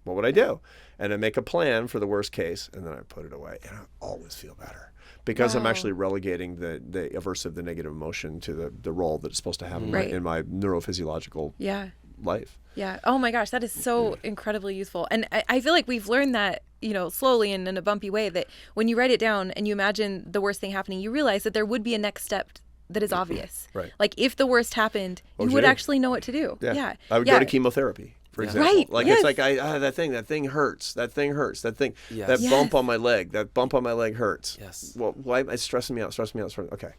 What would I do? And I make a plan for the worst case, and then I put it away. And I always feel better because I'm Wow. actually relegating the aversive, the negative emotion to the role that it's supposed to have Right. in my neurophysiological Yeah. life. Yeah. Oh my gosh, that is so incredibly useful. And I feel like we've learned that, slowly and in a bumpy way, that when you write it down and you imagine the worst thing happening, you realize that there would be a next step that is obvious. Right. Like if the worst happened, you would actually know what to do. Yeah. I would go to chemotherapy, for example. Right. Like it's like that thing hurts. That thing hurts. That thing, that bump on my leg. That bump on my leg hurts. Yes. Well, why? It's stressing me out. Okay.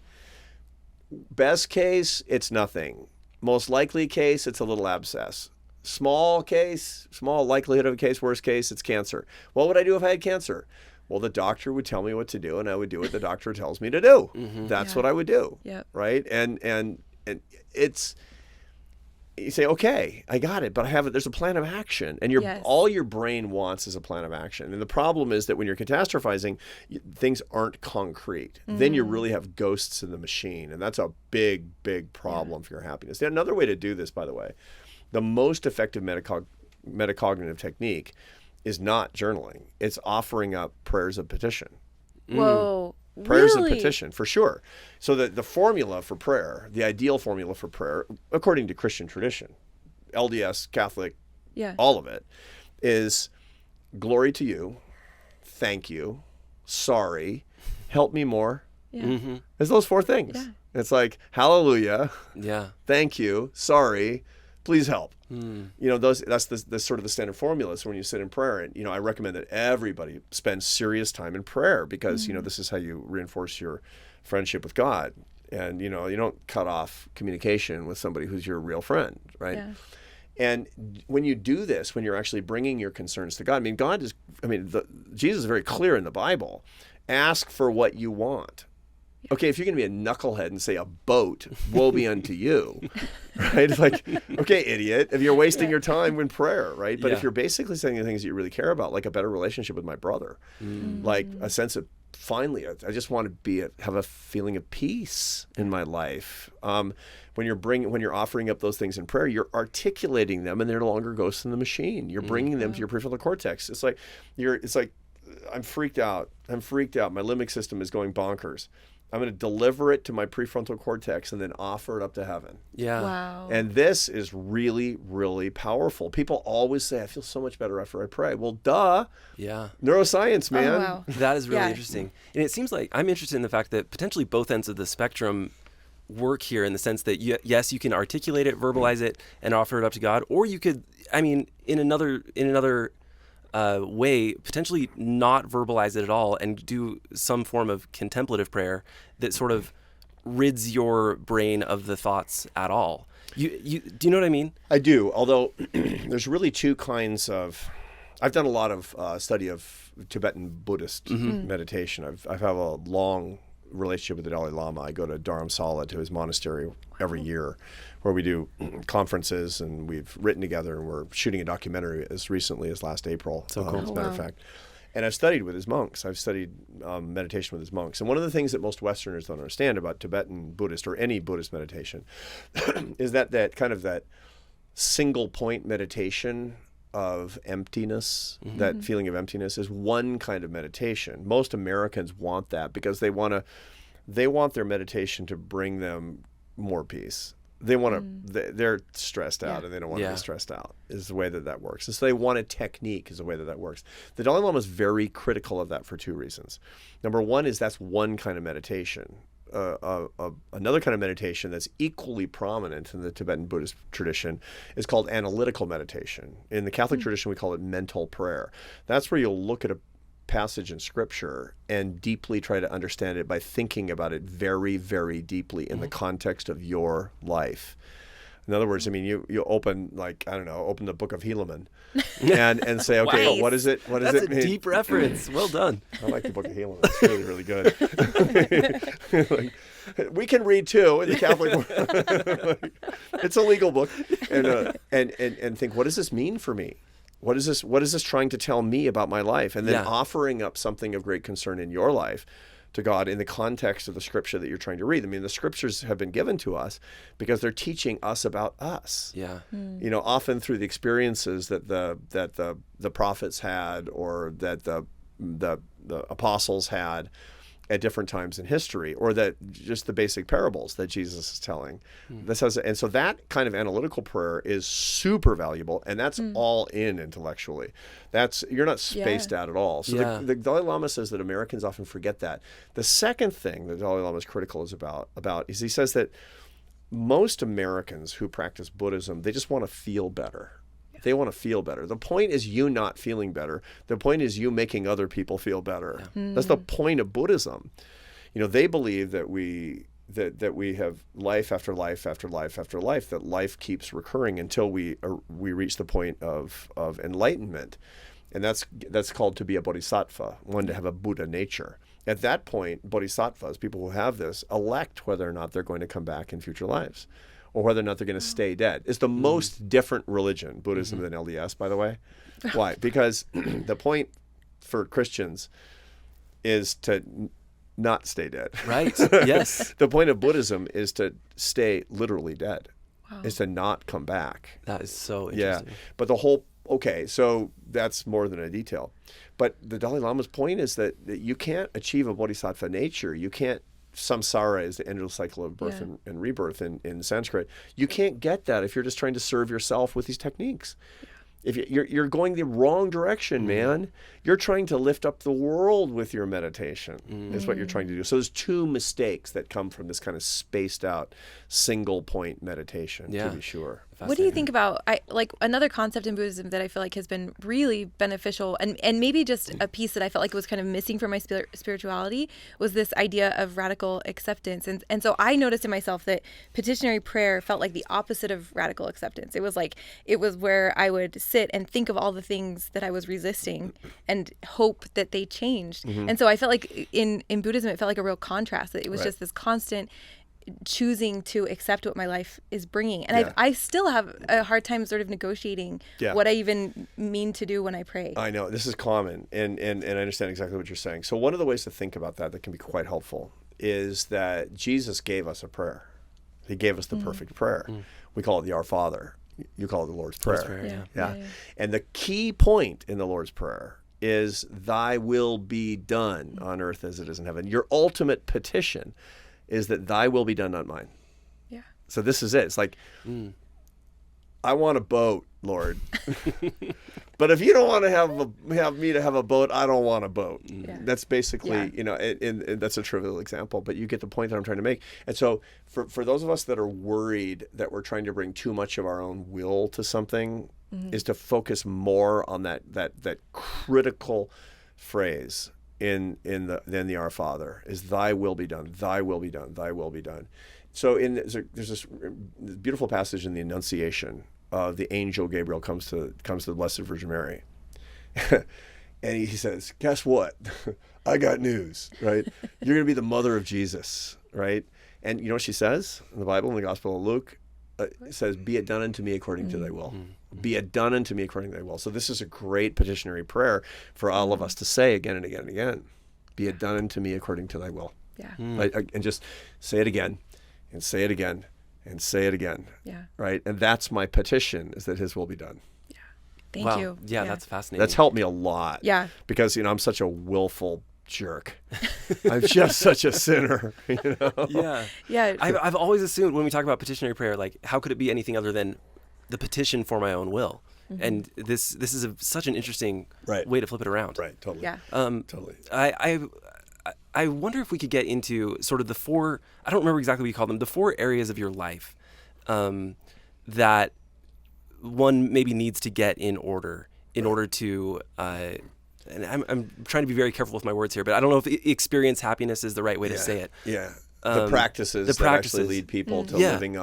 Best case, it's nothing. Most likely case, it's a little abscess. Small case, small likelihood of a case. Worst case, it's cancer. What would I do if I had cancer? Well, the doctor would tell me what to do, and I would do what the doctor tells me to do. That's what I would do. Yep. Right? And it's, you say, okay, I got it, but I have it. There's a plan of action, and all your brain wants is a plan of action. And the problem is that when you're catastrophizing, things aren't concrete. Then you really have ghosts in the machine, and that's a big, big problem for your happiness. Another way to do this, by the way, the most effective metacognitive technique is not journaling. It's offering up prayers of petition. Whoa. Prayers really? of petition, for sure. So the formula for prayer, the ideal formula for prayer, according to Christian tradition, LDS, Catholic, all of it, is glory to you, thank you, sorry, help me more. It's those four things. Yeah. It's like, hallelujah, thank you, sorry, please help. That's the sort of the standard formula. So when you sit in prayer, and I recommend that everybody spend serious time in prayer, because this is how you reinforce your friendship with God. And you don't cut off communication with somebody who's your real friend, right? Yeah. And when you do this, when you're actually bringing your concerns to God, Jesus is very clear in the Bible. Ask for what you want. Okay, if you're going to be a knucklehead and say a boat, woe be unto you, right? It's like, okay, idiot, if you're wasting your time in prayer, right? But if you're basically saying the things that you really care about, like a better relationship with my brother, like a sense of, finally, I just want to have a feeling of peace in my life. When you're offering up those things in prayer, you're articulating them, and they're no longer ghosts in the machine. You're bringing them to your prefrontal cortex. It's like I'm freaked out. My limbic system is going bonkers. I'm going to deliver it to my prefrontal cortex and then offer it up to heaven. Yeah. Wow. And this is really, really powerful. People always say, I feel so much better after I pray. Well, duh. Yeah. Neuroscience, man. Oh, wow. That is really interesting. And it seems like I'm interested in the fact that potentially both ends of the spectrum work here, in the sense that yes, you can articulate it, verbalize it, and offer it up to God, or you could, in another way, potentially not verbalize it at all and do some form of contemplative prayer that sort of rids your brain of the thoughts at all. Do you know what I mean? I do, although there's really two kinds of... I've done a lot of study of Tibetan Buddhist meditation. I've had a long relationship with the Dalai Lama. I go to Dharamsala, to his monastery, every year, where we do conferences, and we've written together, and we're shooting a documentary as recently as last April, as a matter of fact. And I've studied with his monks. I've studied meditation with his monks. And one of the things that most Westerners don't understand about Tibetan Buddhist, or any Buddhist meditation, is that kind of that single point meditation of emptiness, that feeling of emptiness, is one kind of meditation. Most Americans want that because they want their meditation to bring them more peace. They want to, they're stressed out, and they don't want to be stressed out, is the way that works. And so they want a technique, is the way that works. The Dalai Lama is very critical of that for two reasons. Number one is that's one kind of meditation. Another kind of meditation that's equally prominent in the Tibetan Buddhist tradition is called analytical meditation. In the Catholic tradition, we call it mental prayer. That's where you'll look at a passage in Scripture and deeply try to understand it by thinking about it very, very deeply in the context of your life. In other words, you open, open the book of Helaman and say, okay, Wow. What is it? What does That's it a mean? deep reference. Well done. I like the book of Helaman. It's really, really good. We can read too in the Catholic world. It's a legal book, and think, what does this mean for me? What is this trying to tell me about my life? And then offering up something of great concern in your life to God in the context of the scripture that you're trying to read. The scriptures have been given to us because they're teaching us about us. Yeah. Often through the experiences that the prophets had, or that the apostles had. at different times in history, or that just the basic parables that Jesus is telling. And so that kind of analytical prayer is super valuable, and that's all in intellectually. You're not spaced out at all. So the Dalai Lama says that Americans often forget that. The second thing that the Dalai Lama is critical about is he says that most Americans who practice Buddhism, they just want to feel better. They want to feel better. The point is you not feeling better. The point is you making other people feel better. That's the point of Buddhism. They believe that we have life after life after life after life, that life keeps recurring until we reach the point of enlightenment. And that's called to be a bodhisattva, one to have a Buddha nature. At that point, bodhisattvas, people who have this, elect whether or not they're going to come back in future lives, or whether or not they're going to stay dead. It's the most different religion, Buddhism, than LDS, by the way. Why? Because the point for Christians is to not stay dead. Right. Yes. The point of Buddhism is to stay literally dead, is to not come back. That is so interesting. Yeah. But so that's more than a detail. But the Dalai Lama's point is that you can't achieve a bodhisattva nature. You can't. Samsara is the endless cycle of birth and rebirth in Sanskrit. You can't get that if you're just trying to serve yourself with these techniques. If you're going the wrong direction, man. You're trying to lift up the world with your meditation. Is what you're trying to do. So there's two mistakes that come from this kind of spaced out single point meditation, to be sure. What do you think about another concept in Buddhism that I feel like has been really beneficial, and maybe just a piece that I felt like was kind of missing from my spirituality, was this idea of radical acceptance. And so I noticed in myself that petitionary prayer felt like the opposite of radical acceptance. It was where I would sit and think of all the things that I was resisting and hope that they changed. And so I felt like in Buddhism, it felt like a real contrast, that it was just this constant choosing to accept what my life is bringing. And I still have a hard time sort of negotiating what I even mean to do when I pray. I know this is common, and I understand exactly what you're saying. So one of the ways to think about that can be quite helpful is that Jesus gave us a prayer. He gave us the perfect prayer. We call it the Our Father. You call it the Lord's Prayer. Yeah. And the key point in the Lord's Prayer is thy will be done on earth as it is in heaven. Your ultimate petition is that thy will be done, not mine. Yeah. So this is it. It's like, I want a boat, Lord. But if you don't want to have me to have a boat, I don't want a boat. That's basically, that's a trivial example, but you get the point that I'm trying to make. And so for those of us that are worried that we're trying to bring too much of our own will to something, is to focus more on that critical phrase in the Our Father, is thy will be done, thy will be done, thy will be done. So there's this beautiful passage in the Annunciation. The angel Gabriel comes to the Blessed Virgin Mary, and he says, "Guess what? I got news. Right? You're going to be the mother of Jesus, right?" And you know what she says in the Bible, in the Gospel of Luke? It says, "Be it done unto me according to thy will." Be it done unto me according to thy will. So this is a great petitionary prayer for all of us to say again and again and again. Be it done unto me according to thy will. Yeah. And just say it again, and say it again, and say it again. Yeah. Right? And that's my petition, is that his will be done. Yeah. Thank you. Yeah, that's fascinating. That's helped me a lot. Yeah. Because, I'm such a willful jerk. I'm just such a sinner, Yeah. Yeah. I've always assumed when we talk about petitionary prayer, like, how could it be anything other than the petition for my own will? And this is such an interesting way to flip it around. Right. Totally. Yeah. Totally. I wonder if we could get into sort of the four, I don't remember exactly what you call them, the four areas of your life that one maybe needs to get in order to, and I'm trying to be very careful with my words here, but I don't know if experience happiness is the right way to say it. Yeah. The practices that actually lead people to living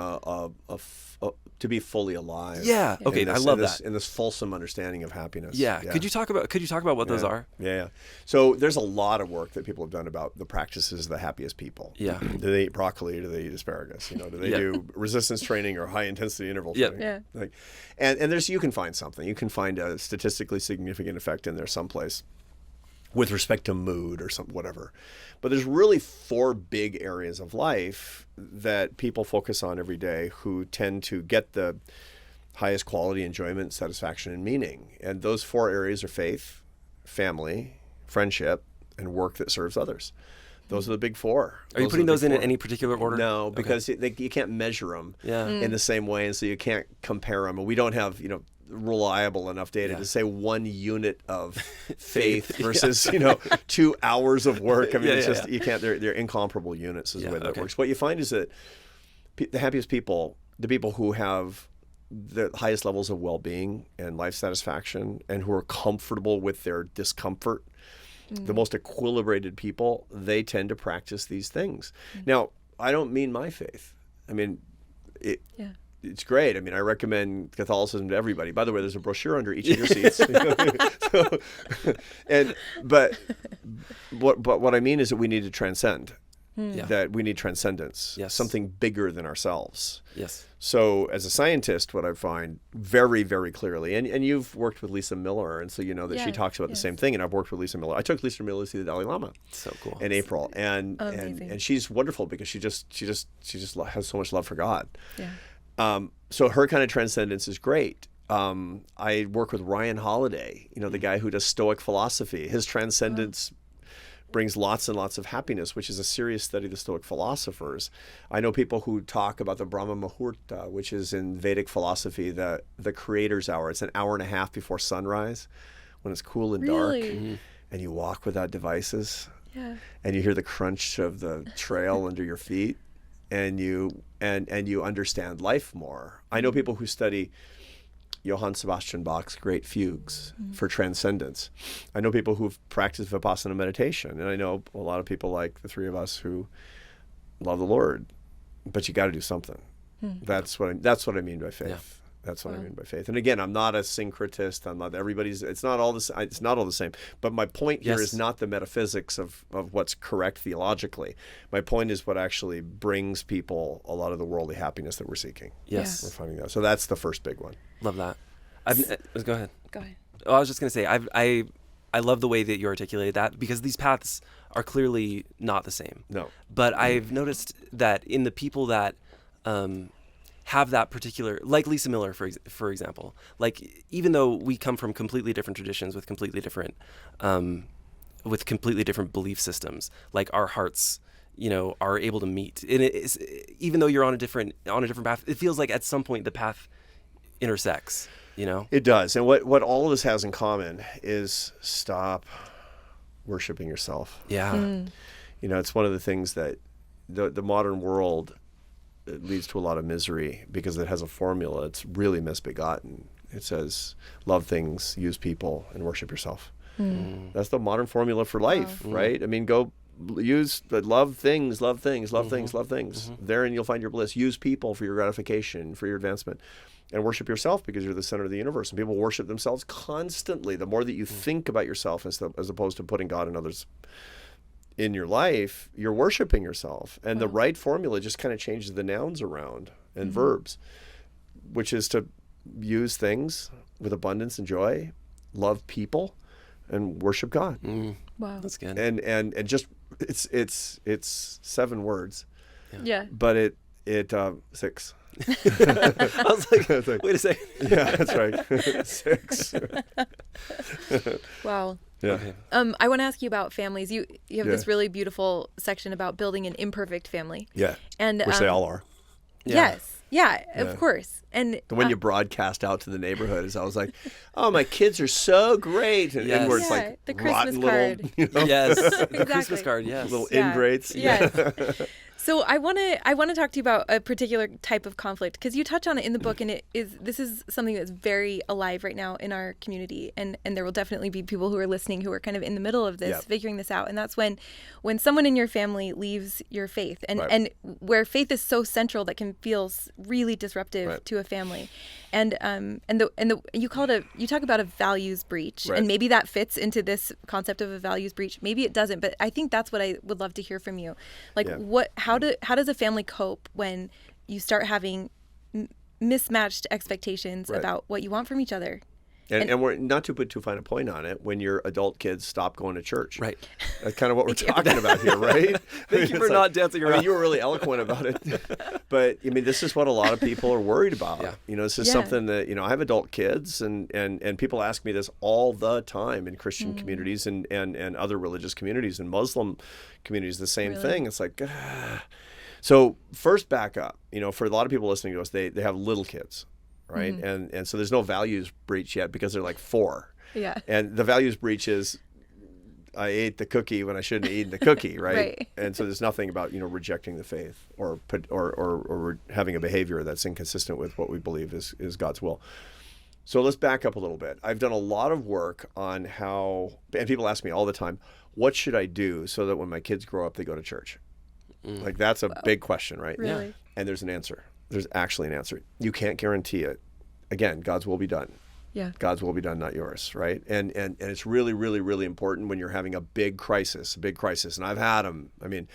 to be fully alive. Yeah. Okay. I love that. In this fulsome understanding of happiness. Yeah. Could you talk about what those are? Yeah. So there's a lot of work that people have done about the practices of the happiest people. Yeah. Do they eat broccoli? Do they eat asparagus? Do they do resistance training or high intensity interval training? Yeah. And you can find something. You can find a statistically significant effect in there someplace with respect to mood or whatever. But there's really four big areas of life that people focus on every day who tend to get the highest quality, enjoyment, satisfaction, and meaning. And those four areas are faith, family, friendship, and work that serves others. Those are the big four. Are you putting those in any particular order? No, because you can't measure them in the same way, and so you can't compare them. And we don't have, reliable enough data to say 1 unit of faith versus 2 hours of work. I mean, it's just you can't. They're incomparable units is the way that works. What you find is that the happiest people, the people who have the highest levels of well-being and life satisfaction, and who are comfortable with their discomfort, the most equilibrated people, they tend to practice these things. Now, I don't mean my faith. I mean, it's great. I mean, I recommend Catholicism to everybody. By the way, there's a brochure under each of your seats. But what I mean is that we need to transcend. That we need transcendence, something bigger than ourselves. Yes. So as a scientist, what I find very, very clearly, and you've worked with Lisa Miller, and so you know that she talks about the same thing, and I've worked with Lisa Miller. I took Lisa Miller to see the Dalai Lama. So cool. In April, and she's wonderful because she just has so much love for God. Yeah. So her kind of transcendence is great. I work with Ryan Holiday, the guy who does Stoic philosophy. His transcendence brings lots and lots of happiness, which is a serious study of the Stoic philosophers. I know people who talk about the Brahma Muhurta, which is in Vedic philosophy, the creator's hour. It's an hour and a half before sunrise when it's cool and dark, and you walk without devices, and you hear the crunch of the trail under your feet, and you understand life more. I know people who study Johann Sebastian Bach's great fugues for transcendence. I know people who've practiced Vipassana meditation, and I know a lot of people like the three of us who love the Lord, but you got to do something. That's what I mean by faith. Yeah. That's what I mean by faith. And again, I'm not a syncretist. I'm not everybody's. It's not all this. It's not all the same. But my point here is not the metaphysics of what's correct theologically. My point is what actually brings people a lot of the worldly happiness that we're seeking. Yes, we're finding that. So that's the first big one. Love that. Go ahead. Go ahead. Oh, I was just gonna say I love the way that you articulated that, because these paths are clearly not the same. No. But I've noticed that in the people that have that particular, like Lisa Miller, for example, like even though we come from completely different traditions with completely different belief systems, like our hearts, are able to meet. And even though you're on a different path, it feels like at some point the path intersects. It does. And what all of this has in common is stop worshiping yourself. Yeah. It's one of the things that the modern world, it leads to a lot of misery because it has a formula. It's really misbegotten. It says, love things, use people, and worship yourself. That's the modern formula for life, right? I mean, go use the love things, love things, love things, love things. Therein you'll find your bliss. Use people for your gratification, for your advancement. And worship yourself because you're the center of the universe. And people worship themselves constantly. The more that you think about yourself as opposed to putting God and others in your life, you're worshiping yourself. And the right formula just kind of changes the nouns around and verbs, which is to use things with abundance and joy, love people, and worship God. Wow. That's good. And just it's 7 words. Yeah. But it 6. I was like, wait a second. Yeah, that's right. 6. Wow. Yeah. Okay. I want to ask you about families. You have this really beautiful section about building an imperfect family. Yeah. And which they all are. Yes. Yeah, of course. And when you broadcast out to the neighborhood, is I was like, "Oh, my kids are so great," and inwards like the Christmas rotten card. little, Yes, Exactly. the Christmas card. Yes, little ingrates. Yes. So I want to talk to you about a particular type of conflict, because you touch on it in the book, and this is something that's very alive right now in our community, and there will definitely be people who are listening who are kind of in the middle of this, figuring this out, and that's when someone in your family leaves your faith, and where faith is so central that can feel really disruptive to a family, and you talk about a values breach, and maybe that fits into this concept of a values breach, maybe it doesn't, but I think that's what I would love to hear from you, like how does a family cope when you start having mismatched expectations about what you want from each other? And we're not to put too fine a point on it. When your adult kids stop going to church, Right. That's kind of what we're talking about here, right? Thank you for not dancing around. I mean, you were really eloquent about it, but I mean, this is what a lot of people are worried about. Yeah. You know, this is something that, you know, I have adult kids, and people ask me this all the time in Christian communities and other religious communities and Muslim communities. The same thing. It's like, so first back up. You know, for a lot of people listening to us, they have little kids. Right. And so there's no values breach yet because they're like 4. Yeah. And the values breach is I ate the cookie when I shouldn't have eaten the cookie. Right. Right. And so there's nothing about, you know, rejecting the faith or having a behavior that's inconsistent with what we believe is God's will. So let's back up a little bit. I've done a lot of work on how, and people ask me all the time, what should I do so that when my kids grow up, they go to church? Like that's a big question, right? Really? Yeah. And there's an answer. There's actually an answer. You can't guarantee it. Again, God's will be done. Yeah. God's will be done, not yours, right? And it's really, really, really important when you're having a big crisis. And I've had them. I mean,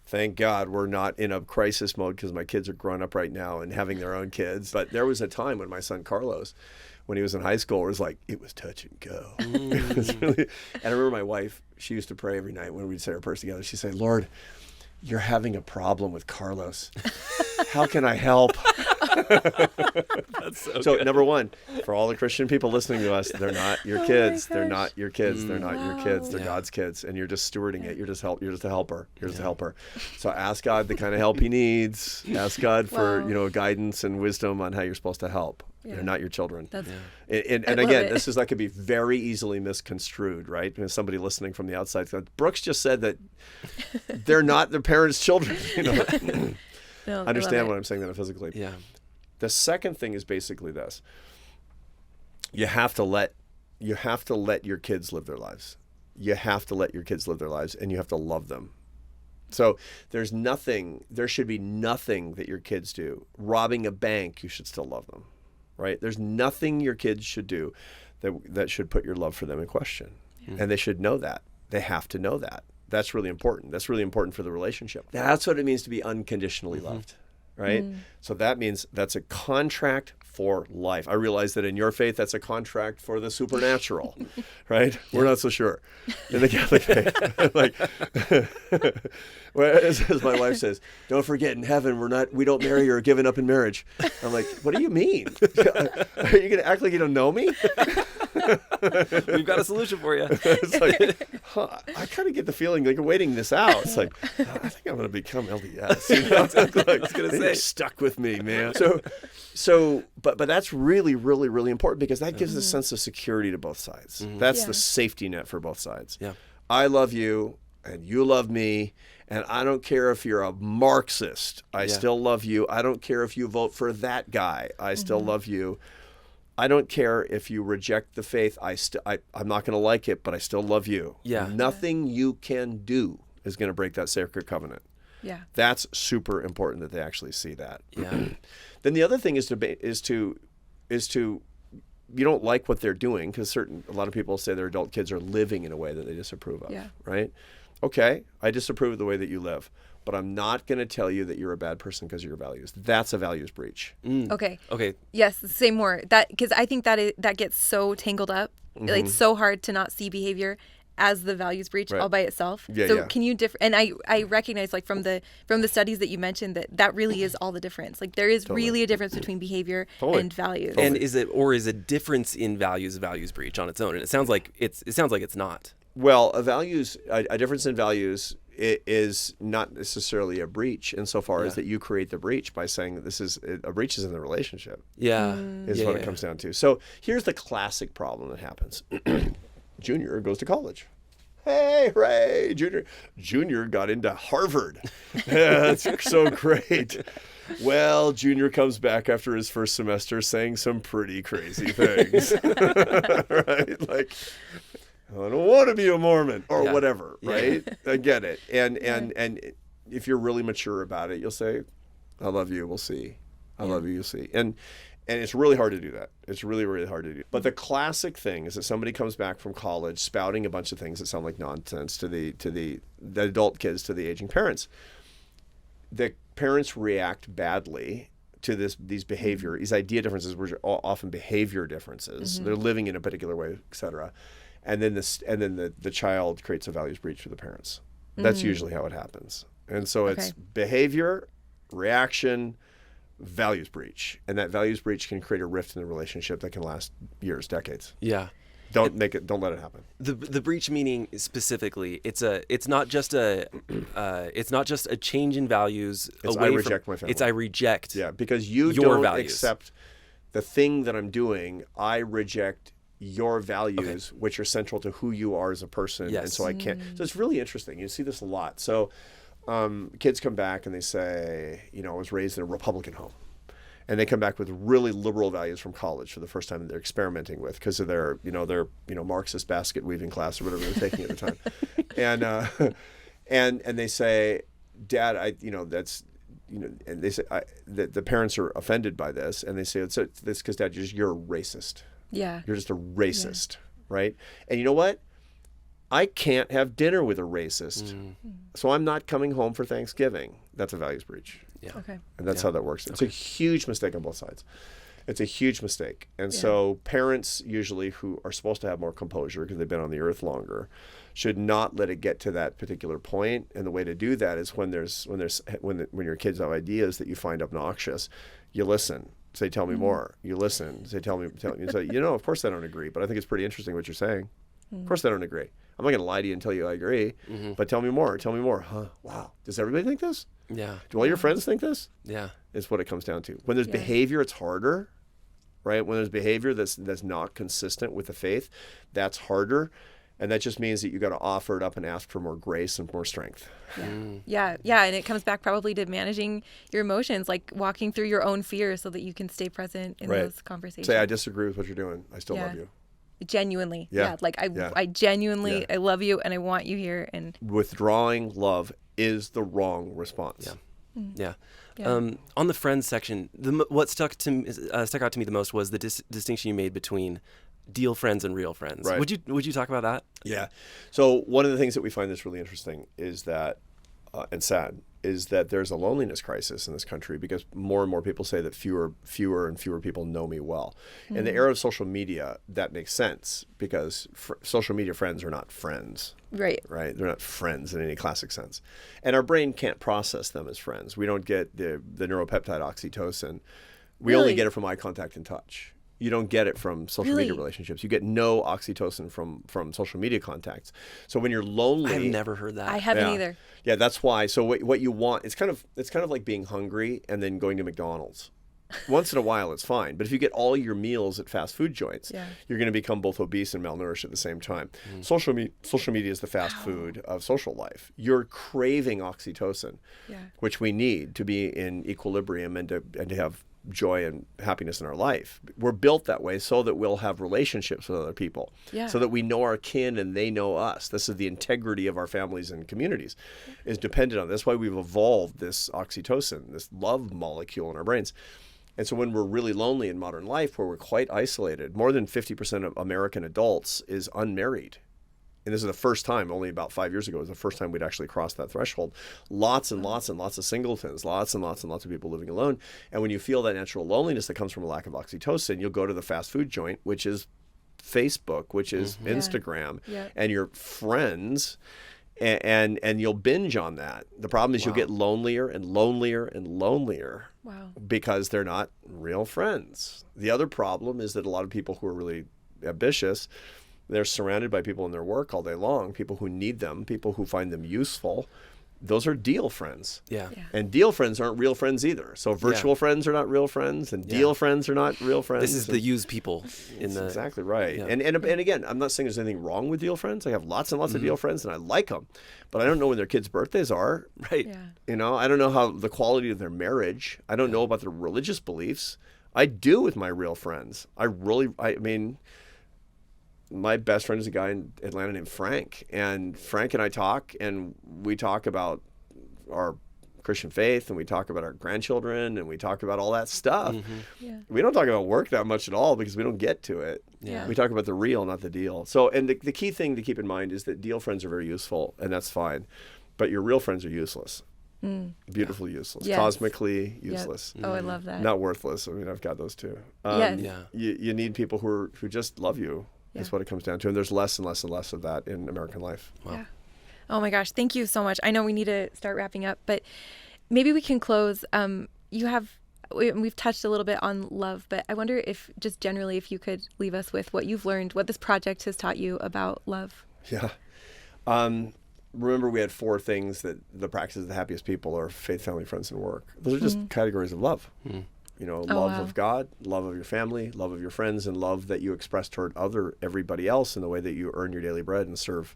thank God we're not in a crisis mode because my kids are growing up right now and having their own kids. But there was a time when my son Carlos, when he was in high school, it was like, it was touch and go. It was really, and I remember my wife, she used to pray every night when we'd say our prayers together. She'd say, Lord, you're having a problem with Carlos. How can I help? That's so So good. number one, for all the Christian people listening to us, they're not your kids. my They're gosh. not your kids. They're not your kids. They're Yeah. God's kids, and you're just stewarding it. You're just a helper. You're just a helper. So ask God the kind of help He needs. Ask God for Wow. guidance and wisdom on how you're supposed to help. Yeah. They're not your children. That's And I love again, it. that could be very easily misconstrued, right? When somebody listening from the outside goes, Brooks just said that they're not their parents' children. no, I Understand love what it. I'm saying metaphysically. Yeah. The second thing is basically this: you have to let your kids live their lives. You have to let your kids live their lives, and you have to love them. So there should be nothing that your kids do. Robbing a bank, you should still love them, right? There's nothing your kids should do that should put your love for them in question, and they should know that. They have to know that. That's really important. That's really important for the relationship. That's what it means to be unconditionally loved. Right? So that means that's a contract for life. I realize that in your faith, that's a contract for the supernatural, right? We're not so sure. In the Catholic faith, as my wife says, don't forget in heaven, we don't marry or given up in marriage. I'm like, what do you mean? Are you going to act like you don't know me? We've got a solution for you. It's like, I kind of get the feeling like you're waiting this out. It's like, I think I'm going to become LDS. I was gonna say. you're stuck with me, man. But that's really, really, really important because that gives a sense of security to both sides. That's Yeah. the safety net for both sides. Yeah. I love you and you love me. And I don't care if you're a Marxist. I still love you. I don't care if you vote for that guy. I still love you. I don't care if you reject the faith. I'm not going to like it, but I still love you. Yeah. Nothing you can do is going to break that sacred covenant. Yeah. That's super important that they actually see that. Yeah. Then the other thing is to you don't like what they're doing because a lot of people say their adult kids are living in a way that they disapprove of. Yeah. Right? Okay, I disapprove of the way that you live, but I'm not going to tell you that you're a bad person because of your values. That's a values breach. Okay. Okay. Yes, say more. Because I think that gets so tangled up. Like, it's so hard to not see behavior as the values breach Right. all by itself. Yeah, so yeah. can you and I recognize, like, from the studies that you mentioned, that really is all the difference. Like, there is really a difference between behavior and values. And is a difference in values a values breach on its own? And it sounds like it's not. Well, a difference in values is not necessarily a breach insofar as that you create the breach by saying that a breach is in the relationship. Yeah. Is what it comes down to. So here's the classic problem that happens. Junior goes to college. Hey, hooray, Junior got into Harvard. Yeah, that's so great. Well, Junior comes back after his first semester saying some pretty crazy things. Right? Like, I don't want to be a Mormon or whatever, right? I get it. And if you're really mature about it, you'll say, I love you, we'll see. I love you, you'll see. And it's really hard to do that. It's really, really hard to do. But the classic thing is that somebody comes back from college spouting a bunch of things that sound like nonsense to the adult kids, to the aging parents. The parents react badly to these behavior, these idea differences, which are often behavior differences. They're living in a particular way, et cetera. And then the child creates a values breach for the parents. That's usually how it happens. And so it's behavior, reaction, values breach. And that values breach can create a rift in the relationship that can last years, decades. Yeah. Don't let it happen. The breach meaning specifically, it's not just a change in values. It's I reject my family. It's I reject. Yeah, because you your don't values. accept the thing that I'm doing. I reject your values, which are central to who you are as a person. Yes. And so I can't. So it's really interesting. You see this a lot. So kids come back and they say, I was raised in a Republican home. And they come back with really liberal values from college for the first time that they're experimenting with because of their Marxist basket weaving class or whatever they're taking at the time. And they say, Dad, and they say the parents are offended by this, and they say it's because Dad, you're a racist. Yeah. You're just a racist, right? And you know what? I can't have dinner with a racist, so I'm not coming home for Thanksgiving. That's a values breach. Yeah. Okay. And that's how that works. It's a huge mistake on both sides. It's a huge mistake. And so parents usually who are supposed to have more composure because they've been on the earth longer should not let it get to that particular point. And the way to do that is when your kids have ideas that you find obnoxious, you listen. Say, tell me more. You listen. Say, tell me. You say, of course I don't agree, but I think it's pretty interesting what you're saying. Of course I don't agree. I'm not going to lie to you and tell you I agree, but tell me more. Tell me more. Huh? Wow. Does everybody think this? Yeah. Do all your friends think this? Yeah. Is what it comes down to. When there's behavior, it's harder, right? When there's behavior that's not consistent with the faith, that's harder. And that just means that you got to offer it up and ask for more grace and more strength. Yeah. And it comes back probably to managing your emotions, like walking through your own fears so that you can stay present in those conversations. Say, I disagree with what you're doing. I still love you. Genuinely. Yeah. Like I genuinely, I love you and I want you here. And withdrawing love is the wrong response. Yeah. On the friends section, what stuck out to me the most was the distinction you made between deal friends and real friends. Right. Would you talk about that? Yeah. So one of the things that we find that's really interesting is that, and sad, is that there's a loneliness crisis in this country because more and more people say that fewer and fewer people know me well. In the era of social media, that makes sense because social media friends are not friends. Right. They're not friends in any classic sense. And our brain can't process them as friends. We don't get the neuropeptide oxytocin. We only get it from eye contact and touch. You don't get it from social media relationships. You get no oxytocin from social media contacts. So when you're lonely, I've never heard that. I haven't either. Yeah, that's why. So what you want, it's kind of like being hungry and then going to McDonald's. Once in a while, it's fine. But if you get all your meals at fast food joints, you're going to become both obese and malnourished at the same time. Social media is the fast food of social life. You're craving oxytocin, which we need to be in equilibrium and to have joy and happiness in our life. We're built that way so that we'll have relationships with other people, so that we know our kin and they know us. This is the integrity of our families and communities is dependent on this. That's why we've evolved this oxytocin, this love molecule in our brains. And so when we're really lonely in modern life, where we're quite isolated, more than 50% of American adults is unmarried. And this is the first time, only about 5 years ago, was the first time we'd actually crossed that threshold. Lots and lots and lots of singletons, lots and lots and lots of people living alone. And when you feel that natural loneliness that comes from a lack of oxytocin, you'll go to the fast food joint, which is Facebook, which is Instagram, and your friends, and you'll binge on that. The problem is you'll get lonelier and lonelier and lonelier because they're not real friends. The other problem is that a lot of people who are really ambitious, they're surrounded by people in their work all day long, people who need them, people who find them useful. Those are deal friends. Yeah. And deal friends aren't real friends either. So virtual friends are not real friends, and deal friends are not real friends. This is the used people. Exactly right. Yeah. And again, I'm not saying there's anything wrong with deal friends. I have lots and lots of deal friends, and I like them. But I don't know when their kids' birthdays are. Right. Yeah. I don't know how the quality of their marriage. I don't know about their religious beliefs. I do with my real friends. I mean, my best friend is a guy in Atlanta named Frank, and Frank and I talk, and we talk about our Christian faith, and we talk about our grandchildren, and we talk about all that stuff. We don't talk about work that much at all because we don't get to it. We talk about the real, not the deal. So, and the key thing to keep in mind is that deal friends are very useful, and that's fine, but your real friends are useless. Beautifully useless. Yes. Cosmically useless. Yep. Oh, I love that. Not worthless. I mean, I've got those too. Yes. Yeah. You need people who just love you. Is what it comes down to. And there's less and less and less of that in American life. Wow. Yeah. Oh my gosh. Thank you so much. I know we need to start wrapping up, but maybe we can close. We've touched a little bit on love, but I wonder if just generally, if you could leave us with what you've learned, what this project has taught you about love. Yeah. Remember, we had 4 things that the practice of the happiest people are faith, family, friends, and work. Those are just categories of love. Love of God, love of your family, love of your friends, and love that you express toward everybody else in the way that you earn your daily bread and serve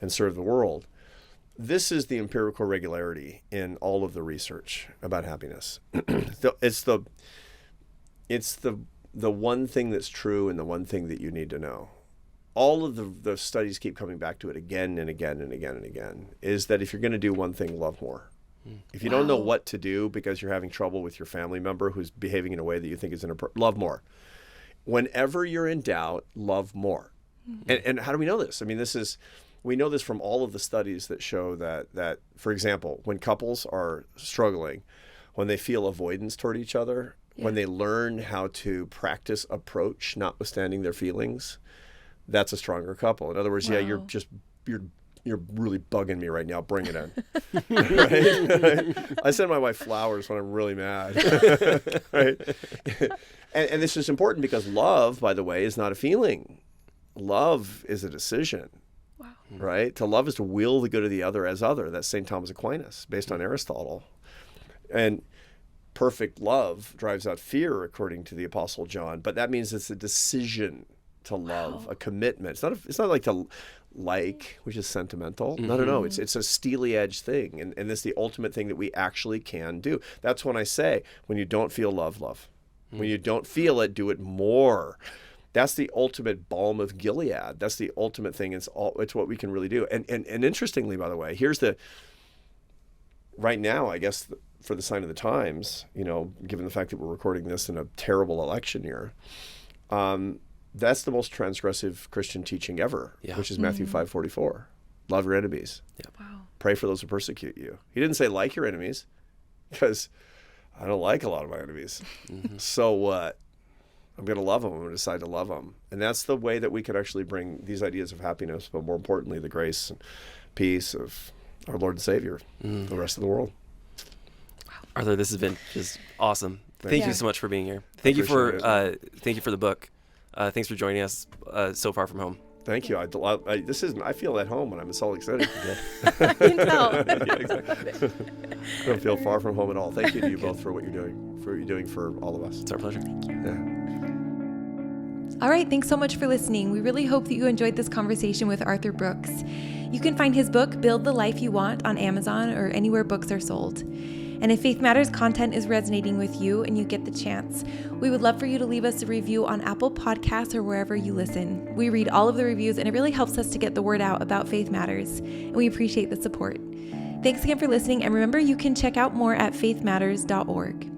the world. This is the empirical regularity in all of the research about happiness. It's the one thing that's true and the one thing that you need to know. All of the studies keep coming back to it again and again and again and again, is that if you're going to do one thing, love more. If you don't know what to do because you're having trouble with your family member who's behaving in a way that you think is inappropriate, love more. Whenever you're in doubt, love more. And how do we know this? I mean, we know this from all of the studies that show that, for example, when couples are struggling, when they feel avoidance toward each other, when they learn how to practice approach notwithstanding their feelings, that's a stronger couple. In other words, you're really bugging me right now. Bring it in. Right? I send my wife flowers when I'm really mad. Right? And this is important because love, by the way, is not a feeling. Love is a decision. Wow. Right? To love is to will the good of the other as other. That's St. Thomas Aquinas, based on Aristotle. And perfect love drives out fear, according to the Apostle John. But that means it's a decision to love, a commitment. It's not like to like, which is sentimental. No. It's a steely edge thing. And it's the ultimate thing that we actually can do. That's when I say, when you don't feel love. When you don't feel it, do it more. That's the ultimate balm of Gilead. That's the ultimate thing. It's what we can really do. And interestingly, by the way, right now, I guess, for the sign of the times, given the fact that we're recording this in a terrible election year, that's the most transgressive Christian teaching ever, which is Matthew 5:44. Love your enemies. Yeah. Wow. Pray for those who persecute you. He didn't say like your enemies, because I don't like a lot of my enemies. So what? I'm going to love them. I'm going to decide to love them. And that's the way that we could actually bring these ideas of happiness, but more importantly, the grace and peace of our Lord and Savior to the rest of the world. Arthur, this has been just awesome. Thank you so much for being here. Thank you for the book. Thanks for joining us so far from home. Thank you. I feel at home when I'm in Salt Lake City. I can tell. Yeah, exactly. I don't feel far from home at all. Thank you to you both for what you're doing for all of us. It's our pleasure. Thank you. Yeah. All right, thanks so much for listening. We really hope that you enjoyed this conversation with Arthur Brooks. You can find his book, Build the Life You Want, on Amazon or anywhere books are sold. And if Faith Matters content is resonating with you and you get the chance, we would love for you to leave us a review on Apple Podcasts or wherever you listen. We read all of the reviews and it really helps us to get the word out about Faith Matters, and we appreciate the support. Thanks again for listening, and remember, you can check out more at faithmatters.org.